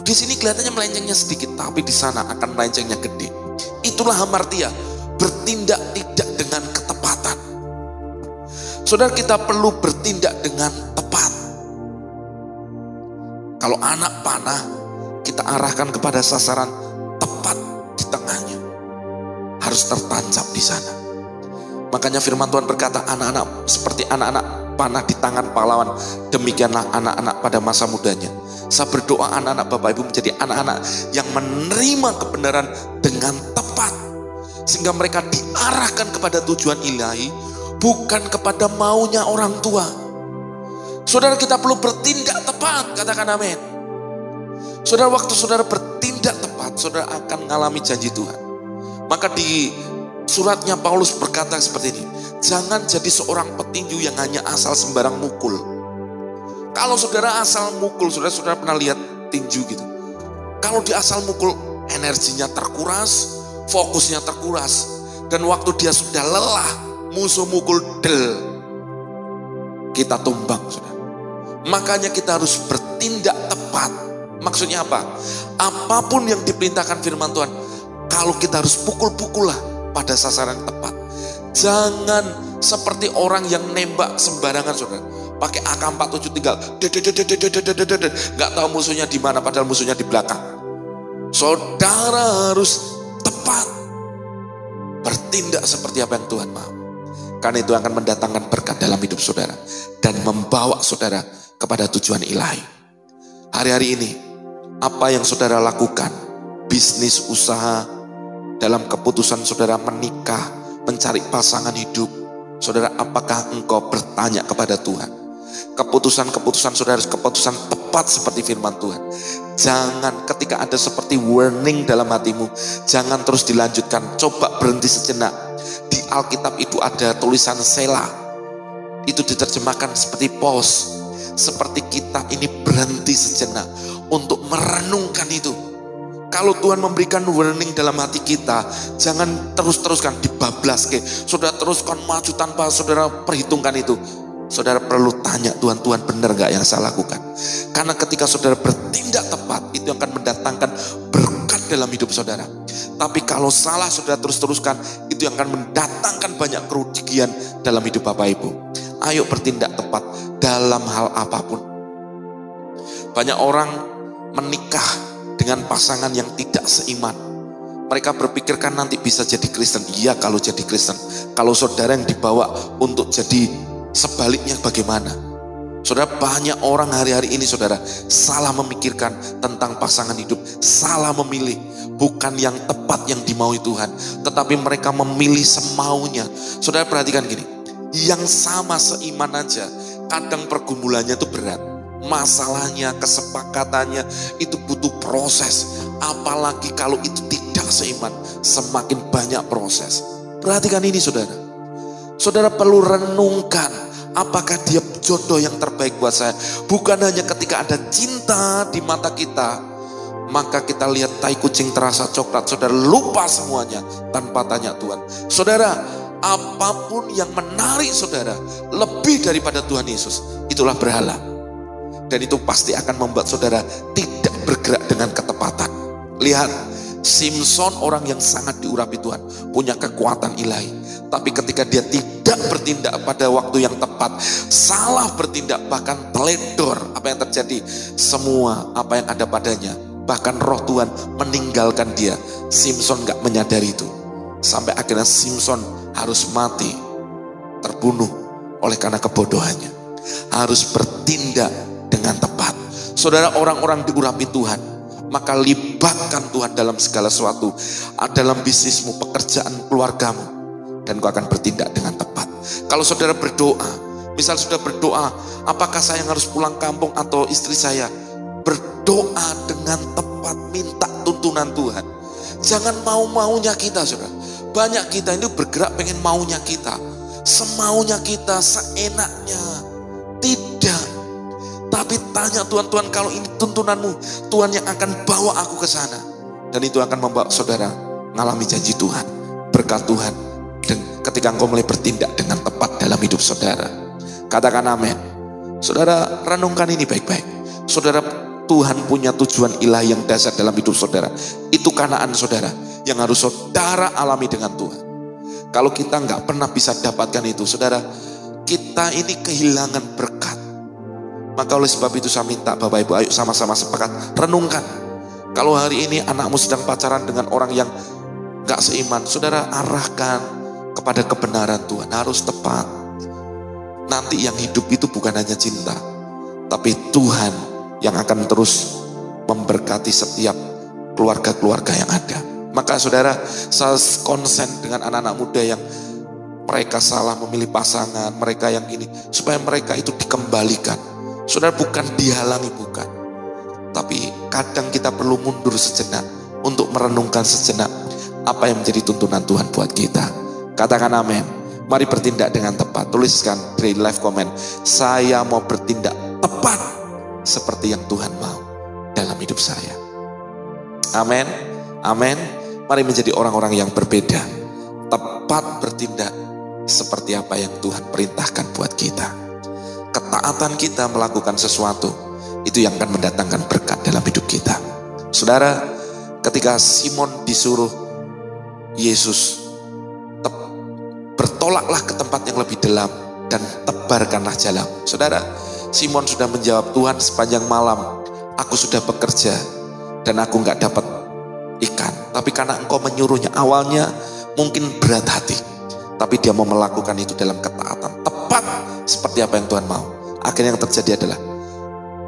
di sini kelihatannya melencengnya sedikit, tapi di sana akan melencengnya gede. Itulah hamartia, bertindak tidak dengan ketepatan. Saudara, kita perlu bertindak dengan tepat. Kalau anak panah, kita arahkan kepada sasaran tepat di tengahnya. Harus tertancap di sana. Makanya firman Tuhan berkata, anak-anak seperti anak-anak panah di tangan pahlawan, demikianlah anak-anak pada masa mudanya. Saya berdoa anak-anak Bapak Ibu menjadi anak-anak yang menerima kebenaran dengan tepat, sehingga mereka diarahkan kepada tujuan ilahi, bukan kepada maunya orang tua. Saudara, kita perlu bertindak tepat, katakan amin. Saudara, waktu saudara bertindak tepat, saudara akan mengalami janji Tuhan. Maka di suratnya Paulus berkata seperti ini, jangan jadi seorang petinju yang hanya asal sembarang mukul. Kalau saudara asal mukul, saudara pernah lihat tinju gitu. Kalau dia asal mukul, energinya terkuras, fokusnya terkuras. Dan waktu dia sudah lelah, musuh mukul del, kita tumbang, saudara. Makanya kita harus bertindak tepat. Maksudnya apa? Apapun yang diperintahkan firman Tuhan, kalau kita harus pukul-pukullah pada sasaran tepat. Jangan seperti orang yang nembak sembarangan, saudara. Pakai AK-47 tinggal nggak tahu musuhnya di mana, padahal musuhnya di belakang. Saudara harus tepat, bertindak seperti apa yang Tuhan mau. Karena itu akan mendatangkan berkat dalam hidup saudara dan membawa saudara kepada tujuan ilahi. Hari-hari ini, apa yang saudara lakukan, bisnis, usaha, dalam keputusan saudara menikah, mencari pasangan hidup, saudara, apakah engkau bertanya kepada Tuhan? Keputusan-keputusan saudara harus keputusan tepat seperti firman Tuhan. Jangan ketika ada seperti warning dalam hatimu, jangan terus dilanjutkan. Coba berhenti sejenak. Di Alkitab itu ada tulisan Selah. Itu diterjemahkan seperti pause. Seperti kita ini berhenti sejenak untuk merenungkan itu. Kalau Tuhan memberikan warning dalam hati kita, jangan terus-teruskan dibablas ke. Saudara teruskan maju tanpa saudara perhitungkan itu. Saudara perlu tanya Tuhan, Tuhan benar gak yang saya lakukan? Karena ketika saudara bertindak tepat, itu akan mendatangkan berkat dalam hidup saudara. Tapi kalau salah saudara terus-teruskan, itu yang akan mendatangkan banyak kerugian dalam hidup Bapak Ibu. Ayo bertindak tepat dalam hal apapun. Banyak orang menikah dengan pasangan yang tidak seiman. Mereka berpikirkan nanti bisa jadi Kristen. Iya, kalau jadi Kristen. Kalau saudara yang dibawa untuk jadi sebaliknya bagaimana? Saudara, banyak orang hari-hari ini saudara salah memikirkan tentang pasangan hidup, salah memilih, bukan yang tepat yang dimaui Tuhan, tetapi mereka memilih semaunya. Saudara perhatikan gini, yang sama seiman aja kadang pergumulannya itu berat, masalahnya, kesepakatannya itu butuh proses, apalagi kalau itu tidak seiman, semakin banyak proses. Perhatikan ini saudara. Saudara perlu renungkan, apakah dia jodoh yang terbaik buat saya? Bukan hanya ketika ada cinta di mata kita, maka kita lihat tai kucing terasa coklat, saudara lupa semuanya tanpa tanya Tuhan. Saudara, apapun yang menarik saudara lebih daripada Tuhan Yesus, itulah berhala. Dan itu pasti akan membuat saudara tidak bergerak dengan ketepatan. Lihat, Simson orang yang sangat diurapi Tuhan, punya kekuatan ilahi. Tapi ketika dia tidak bertindak pada waktu yang tepat, salah bertindak, bahkan teledor, apa yang terjadi? Semua apa yang ada padanya, bahkan roh Tuhan meninggalkan dia. Simson gak menyadari itu. Sampai akhirnya Simson harus mati, terbunuh oleh karena kebodohannya. Harus bertindak dengan tepat. Saudara, orang-orang diurapi Tuhan, maka libatkan Tuhan dalam segala sesuatu, dalam bisnismu, pekerjaan, keluargamu, dan kau akan bertindak dengan tepat. Kalau saudara berdoa, misal sudah berdoa, apakah saya yang harus pulang kampung atau istri saya? Berdoa dengan tepat, minta tuntunan Tuhan. Jangan mau-maunya kita, saudara. Banyak kita ini bergerak pengen maunya kita, semaunya kita, seenaknya. Tidak. Tapi tanya Tuhan, Tuhan kalau ini tuntunanmu, Tuhan yang akan bawa aku ke sana. Dan itu akan membawa saudara mengalami janji Tuhan. berkat Tuhan ketika engkau mulai bertindak dengan tepat dalam hidup saudara. Katakan amin. Saudara, renungkan ini baik-baik. Saudara, Tuhan punya tujuan ilahi yang dasar dalam hidup saudara. Itu kanaan saudara yang harus saudara alami dengan Tuhan. Kalau kita nggak pernah bisa dapatkan itu, saudara, kita ini kehilangan berkat. Maka oleh sebab itu saya minta Bapak Ibu, ayo sama-sama sepakat renungkan. Kalau hari ini anakmu sedang pacaran dengan orang yang gak seiman, saudara arahkan kepada kebenaran Tuhan, harus tepat. Nanti yang hidup itu bukan hanya cinta, tapi Tuhan yang akan terus memberkati setiap keluarga-keluarga yang ada. Maka saudara, saya konsen dengan anak-anak muda yang mereka salah memilih pasangan, mereka yang ini, supaya mereka itu dikembalikan. Saudara, bukan dihalangi, bukan. Tapi kadang kita perlu mundur sejenak untuk merenungkan sejenak apa yang menjadi tuntunan Tuhan buat kita. Katakan amin. Mari bertindak dengan tepat. Tuliskan di live comment, saya mau bertindak tepat seperti yang Tuhan mau dalam hidup saya. Amin. Amin. Mari menjadi orang-orang yang berbeda. Tepat bertindak seperti apa yang Tuhan perintahkan buat kita. Ketaatan kita melakukan sesuatu itu yang akan mendatangkan berkat dalam hidup kita. Saudara, ketika Simon disuruh Yesus, bertolaklah ke tempat yang lebih dalam dan tebarkanlah jalan. Saudara, Simon sudah menjawab, Tuhan, sepanjang malam aku sudah bekerja dan aku gak dapat ikan. Tapi karena engkau menyuruhnya, awalnya mungkin berat hati, tapi dia mau melakukan itu dalam ketaatan, tepat seperti apa yang Tuhan mau. Akhirnya yang terjadi adalah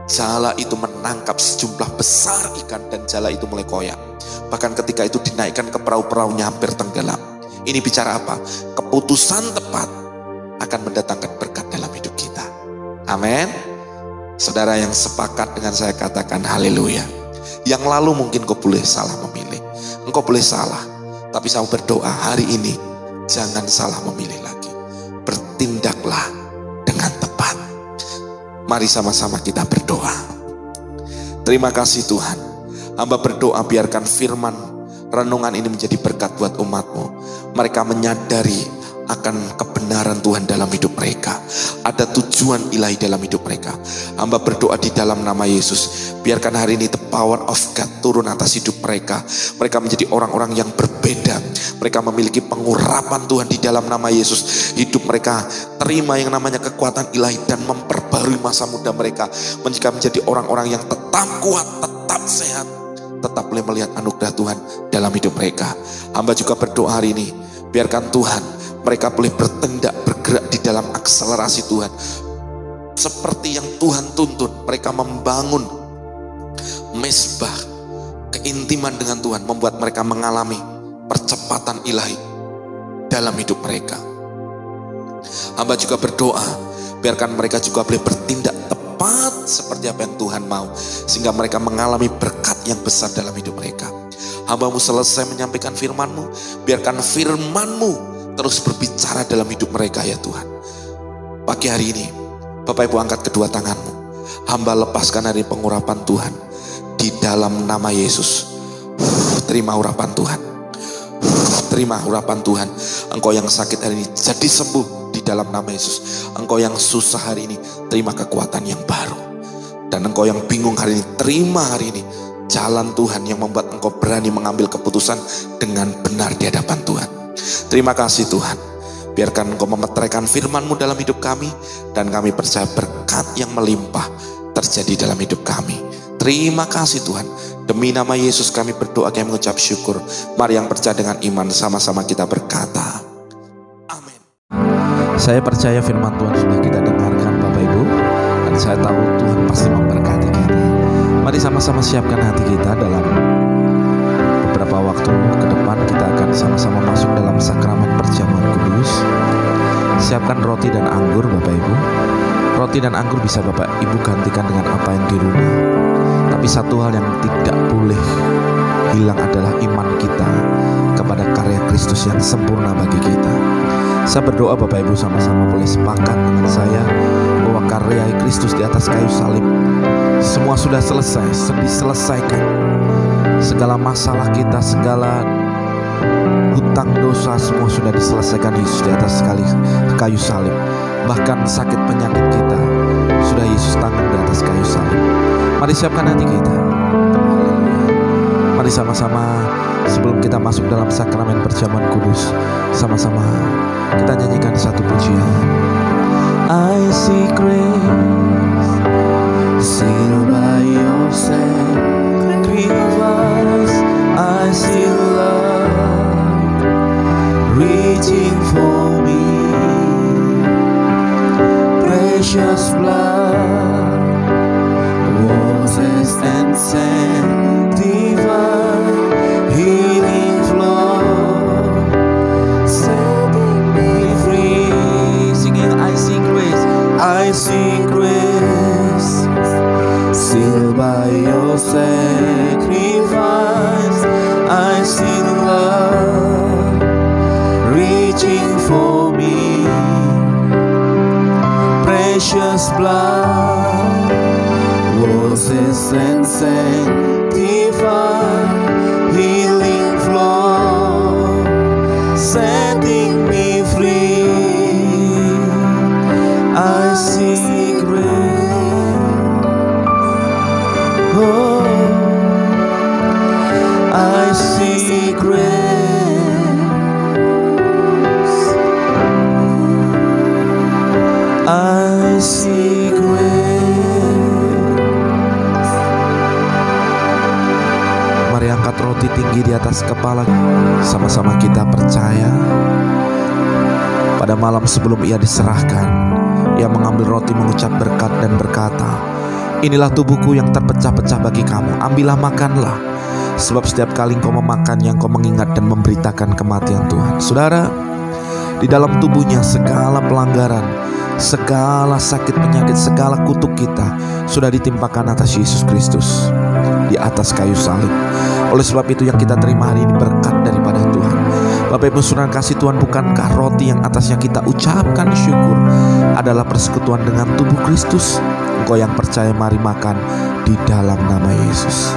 jala itu menangkap sejumlah besar ikan dan jala itu mulai koyak. Bahkan ketika itu dinaikkan ke perahu-perahunya hampir tenggelam. Ini bicara apa? Keputusan tepat akan mendatangkan berkat dalam hidup kita. Amin. Saudara yang sepakat dengan saya, katakan haleluya. Yang lalu mungkin kau boleh salah memilih, engkau boleh salah, tapi saya berdoa hari ini jangan salah memilih lagi. Bertindaklah dengan tepat. Mari sama-sama kita berdoa. Terima kasih Tuhan. Hamba berdoa biarkan firman renungan ini menjadi berkat buat umat-Mu. Mereka menyadari akan kebenaran Tuhan dalam hidup mereka. Ada tujuan ilahi dalam hidup mereka. Hamba berdoa di dalam nama Yesus, biarkan hari ini the power of God turun atas hidup mereka. Mereka menjadi orang-orang yang berbeda. Mereka memiliki pengurapan Tuhan di dalam nama Yesus. Hidup mereka terima yang namanya kekuatan ilahi dan memperbarui masa muda mereka. Mereka menjadi orang-orang yang tetap kuat, tetap sehat, tetap boleh melihat anugerah Tuhan dalam hidup mereka. Hamba juga berdoa hari ini, biarkan Tuhan mereka boleh bertindak, bergerak di dalam akselerasi Tuhan. Seperti yang Tuhan tuntun, mereka membangun mesbah keintiman dengan Tuhan, membuat mereka mengalami percepatan ilahi dalam hidup mereka. Hamba juga berdoa, biarkan mereka juga boleh bertindak tepat seperti apa yang Tuhan mau, sehingga mereka mengalami berkat yang besar dalam hidup mereka. Hamba-Mu selesai menyampaikan firman-Mu, biarkan firman-Mu terus berbicara dalam hidup mereka ya Tuhan. Pagi hari ini Bapak Ibu angkat kedua tangan-Mu, hamba lepaskan dari pengurapan Tuhan di dalam nama Yesus. Terima urapan Tuhan, terima urapan Tuhan. Engkau yang sakit hari ini jadi sembuh di dalam nama Yesus. Engkau yang susah hari ini terima kekuatan yang baru. Dan engkau yang bingung hari ini, terima hari ini jalan Tuhan yang membuat engkau berani mengambil keputusan dengan benar di hadapan Tuhan. Terima kasih Tuhan. Biarkan engkau memeteraikan firman-Mu dalam hidup kami, dan kami percaya berkat yang melimpah terjadi dalam hidup kami. Terima kasih Tuhan. Demi nama Yesus kami berdoa, kami mengucap syukur. Mari yang percaya dengan iman sama-sama kita berkata amin. Saya percaya firman Tuhan sudah kita dengarkan Bapak Ibu, dan saya tahu Tuhan pasti memberkati kita. Mari sama-sama siapkan hati kita. Dalam beberapa waktu ke depan kita akan sama-sama masuk dalam sakramen perjamuan kudus. Siapkan roti dan anggur Bapak Ibu. Roti dan anggur bisa Bapak Ibu gantikan dengan apa yang di rumah. Tapi satu hal yang tidak boleh hilang adalah iman kita kepada karya Kristus yang sempurna bagi kita. Saya berdoa Bapak Ibu sama-sama boleh sepakat dengan saya bahwa karya Kristus di atas kayu salib semua sudah selesai, diselesaikan. Segala masalah kita, segala hutang dosa semua sudah diselesaikan Yesus di atas kayu salib. Bahkan sakit penyakit kita sudah Yesus tanggung di atas kayu salib. Mari siapkan hati kita. Mari sama-sama sebelum kita masuk dalam sakramen perjamuan kudus, sama-sama kita nyanyikan satu pujian. I see grace, sealed by your sacrifice. I see love reaching for me. Precious blood washes and sanctifies. Healing flow, setting me free. Singing, I see grace, I see grace, sealed by your sacrifice. I see love reaching for me. Precious blood washes and sanctifies. Healing flow, setting me free. I see grace. Oh, I see grace. I see grace. Mari angkat roti tinggi di atas kepala. Sama-sama kita percaya pada malam sebelum ia diserahkan, ia mengambil roti, mengucap berkat dan berkata, inilah tubuhku yang terpecah-pecah bagi kamu. Ambillah, makanlah. Sebab setiap kali engkau memakannya, engkau mengingat dan memberitakan kematian Tuhan. Saudara, di dalam tubuhnya segala pelanggaran, segala sakit penyakit, segala kutuk kita sudah ditimpakan atas Yesus Kristus di atas kayu salib. Oleh sebab itu yang kita terima hari ini berkat daripada Tuhan. Bapak Ibu saudara kasih Tuhan, bukankah roti yang atasnya kita ucapkan syukur adalah persekutuan dengan tubuh Kristus? Engkau yang percaya, mari makan di dalam nama Yesus.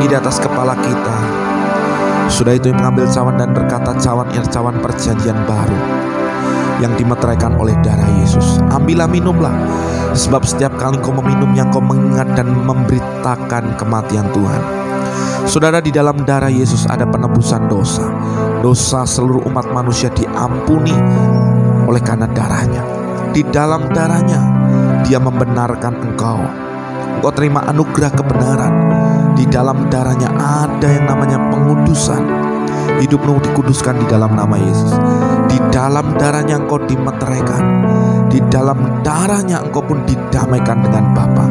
Di atas kepala kita. Sudah itu mengambil cawan dan berkata, cawan ini cawan perjanjian baru yang dimeteraikan oleh darah Yesus. Ambillah, minumlah, sebab setiap kali engkau meminumnya, engkau mengingat dan memberitakan kematian Tuhan. Saudara, di dalam darah Yesus ada penebusan dosa. Dosa seluruh umat manusia diampuni oleh karena darahnya. Di dalam darahnya Dia membenarkan engkau. Engkau terima anugerah kebenaran. Di dalam darahnya ada yang namanya pengudusan. Hidupmu dikuduskan di dalam nama Yesus. Di dalam darahnya engkau dimeteraikan. Di dalam darahnya engkau pun didamaikan dengan Bapa.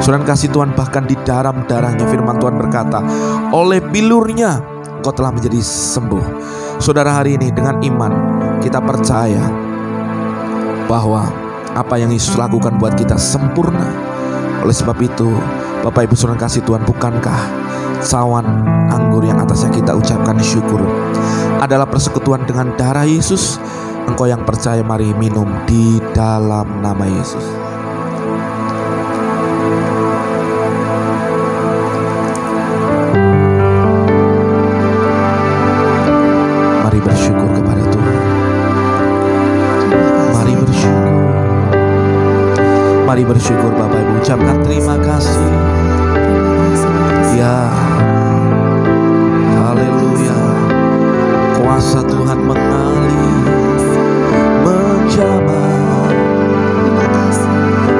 Saudara kasih Tuhan, bahkan di dalam darahnya firman Tuhan berkata, oleh bilurnya engkau telah menjadi sembuh. Saudara, hari ini dengan iman kita percaya bahwa apa yang Yesus lakukan buat kita sempurna. Oleh sebab itu, Bapak Ibu saudara kasih Tuhan, bukankah cawan anggur yang atasnya kita ucapkan syukur adalah persekutuan dengan darah Yesus? Engkau yang percaya, mari minum di dalam nama Yesus. Mari bersyukur kepada Tuhan. Mari bersyukur. Mari bersyukur Bapak Ibu, ucapkan terima kasih. Ya, haleluya. Kuasa Tuhan mengalir, menjamah.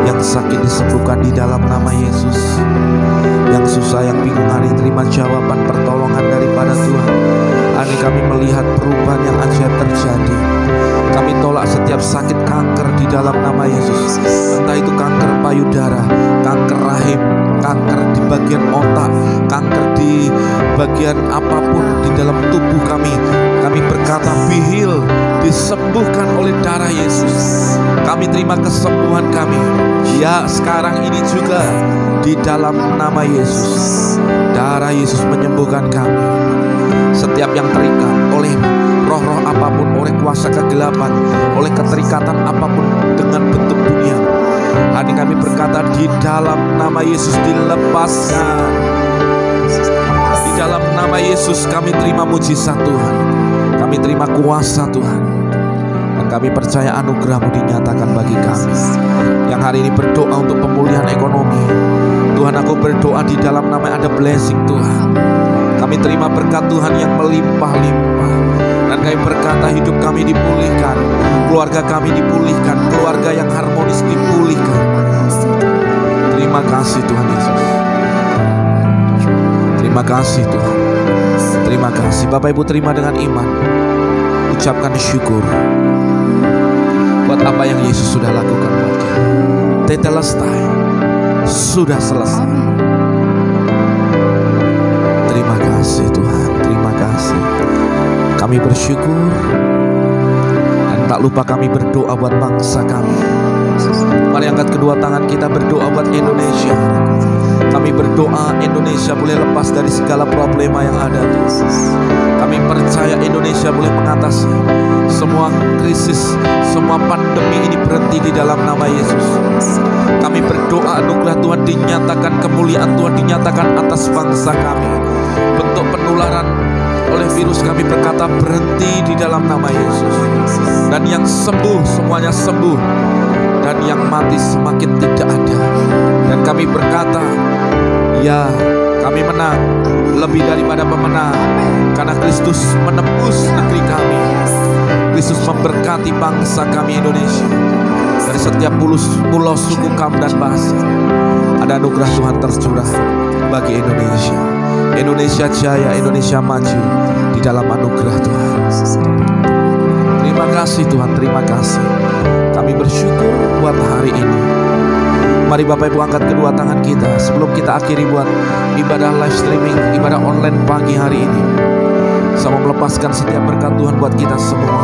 Yang sakit disembuhkan di dalam nama Yesus. Yang susah, yang bingung hari terima jawaban pertolongan daripada Tuhan. Hari kami melihat perubahan yang ajaib terjadi. Kami Kami tolak setiap sakit kanker di dalam nama Yesus. Entah itu kanker payudara, kanker rahim, kanker di bagian otak, kanker di bagian apapun di dalam tubuh kami. Kami berkata be healed, disembuhkan oleh darah Yesus. Kami terima kesembuhan kami. Ya, sekarang ini juga di dalam nama Yesus. Darah Yesus menyembuhkan kami. Setiap yang terikat oleh roh-roh apapun, oleh kuasa kegelapan, oleh keterikatan apapun dengan bentuk dunia, hari kami berkata di dalam nama Yesus dilepaskan. Di dalam nama Yesus kami terima mujizat Tuhan, kami terima kuasa Tuhan, dan kami percaya anugerah-Mu dinyatakan bagi kami. Yang hari ini berdoa untuk pemulihan ekonomi, Tuhan, aku berdoa di dalam nama ada blessing Tuhan. Kami terima berkat Tuhan yang melimpah-limpah. Dan kami berkata hidup kami dipulihkan, keluarga kami dipulihkan, keluarga yang harmonis dipulihkan. Terima kasih Tuhan Yesus. Terima kasih Tuhan. Terima kasih. Bapak Ibu terima dengan iman. Ucapkan syukur buat apa yang Yesus sudah lakukan buat kita. Tetelestai, sudah selesai. Terima kasih Tuhan, terima kasih. Kami bersyukur. Dan tak lupa kami berdoa buat bangsa kami. Mari angkat kedua tangan kita berdoa buat Indonesia. Kami berdoa Indonesia boleh lepas dari segala problema yang ada Tuhan. Kami percaya Indonesia boleh mengatasi semua krisis, semua pandemi ini berhenti di dalam nama Yesus. Kami berdoa anugerah Tuhan dinyatakan, kemuliaan Tuhan dinyatakan atas bangsa kami. Bentuk penularan oleh virus kami berkata berhenti di dalam nama Yesus. Dan yang sembuh semuanya sembuh, dan yang mati semakin tidak ada. Dan kami berkata, ya, kami menang lebih daripada pemenang, karena Kristus menembus negeri kami. Kristus memberkati bangsa kami Indonesia. Dari setiap pulau, suku, kaum dan bahasa, ada anugerah Tuhan tercurah bagi Indonesia. Indonesia jaya, Indonesia maju di dalam anugerah Tuhan. Terima kasih Tuhan, terima kasih. Kami bersyukur buat hari ini. Mari Bapak Ibu angkat kedua tangan kita sebelum kita akhiri buat ibadah live streaming, ibadah online pagi hari ini. Saya mau melepaskan setiap berkat Tuhan buat kita semua.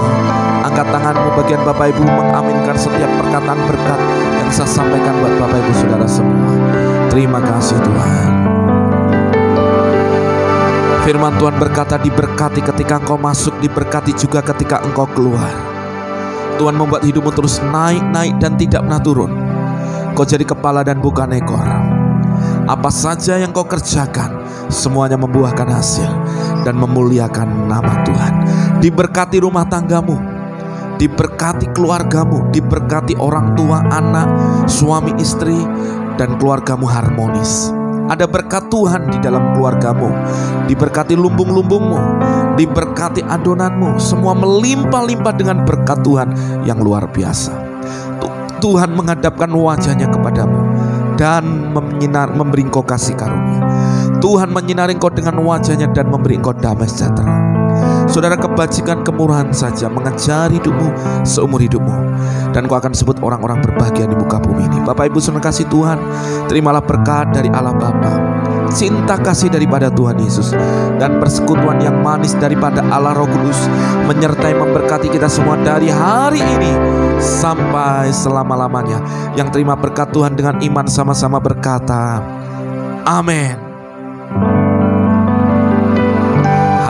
Angkat tanganmu bagian Bapak Ibu mengaminkan setiap perkataan berkat yang saya sampaikan buat Bapak Ibu Saudara semua. Terima kasih Tuhan. Firman Tuhan berkata, diberkati ketika engkau masuk, diberkati juga ketika engkau keluar. Tuhan membuat hidupmu terus naik dan tidak pernah turun. Kau jadi kepala dan bukan ekor. Apa saja yang kau kerjakan, semuanya membuahkan hasil dan memuliakan nama Tuhan. Diberkati rumah tanggamu, diberkati keluargamu, diberkati orang tua, anak, suami, istri, dan keluargamu harmonis. Ada berkat Tuhan di dalam keluargamu. Diberkati lumbung-lumbungmu, diberkati adonanmu. Semua melimpah-limpah dengan berkat Tuhan yang luar biasa. Tuhan menghadapkan wajahnya kepadamu dan memberi engkau kasih karunia. Tuhan menyinari engkau dengan wajahnya dan memberi engkau damai sejahtera. Saudara, kebajikan kemurahan saja mengejar hidupmu seumur hidupmu, dan kau akan disebut orang-orang berbahagia di muka bumi ini. Bapak Ibu saudara kasih Tuhan, terimalah berkat dari Allah Bapa, cinta kasih daripada Tuhan Yesus, dan persekutuan yang manis daripada Allah Roh Kudus menyertai memberkati kita semua dari hari ini sampai selama-lamanya. Yang terima berkat Tuhan dengan iman sama-sama berkata amin.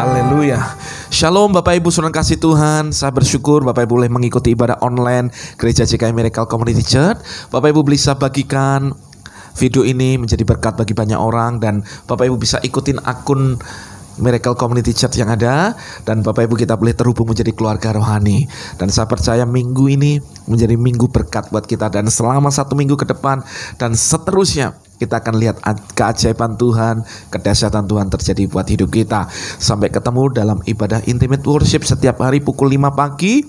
Haleluya. Shalom Bapak Ibu saudara kasih Tuhan. Saya bersyukur Bapak Ibu boleh mengikuti ibadah online Gereja GKI Miracle Community Church. Bapak Ibu bisa bagikan video ini menjadi berkat bagi banyak orang, dan Bapak Ibu bisa ikutin akun Miracle Community Church yang ada, dan Bapak Ibu kita boleh terhubung menjadi keluarga rohani. Dan saya percaya minggu ini menjadi minggu berkat buat kita, dan selama 1 minggu ke depan dan seterusnya kita akan lihat keajaiban Tuhan, kedahsyatan Tuhan terjadi buat hidup kita. Sampai ketemu dalam ibadah intimate worship setiap hari pukul 5 pagi,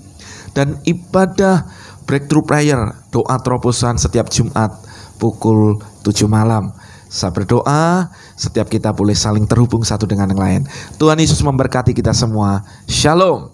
dan ibadah breakthrough prayer, doa terobosan setiap Jumat pukul 7 malam. Saya berdoa setiap kita boleh saling terhubung satu dengan yang lain. Tuhan Yesus memberkati kita semua. Shalom.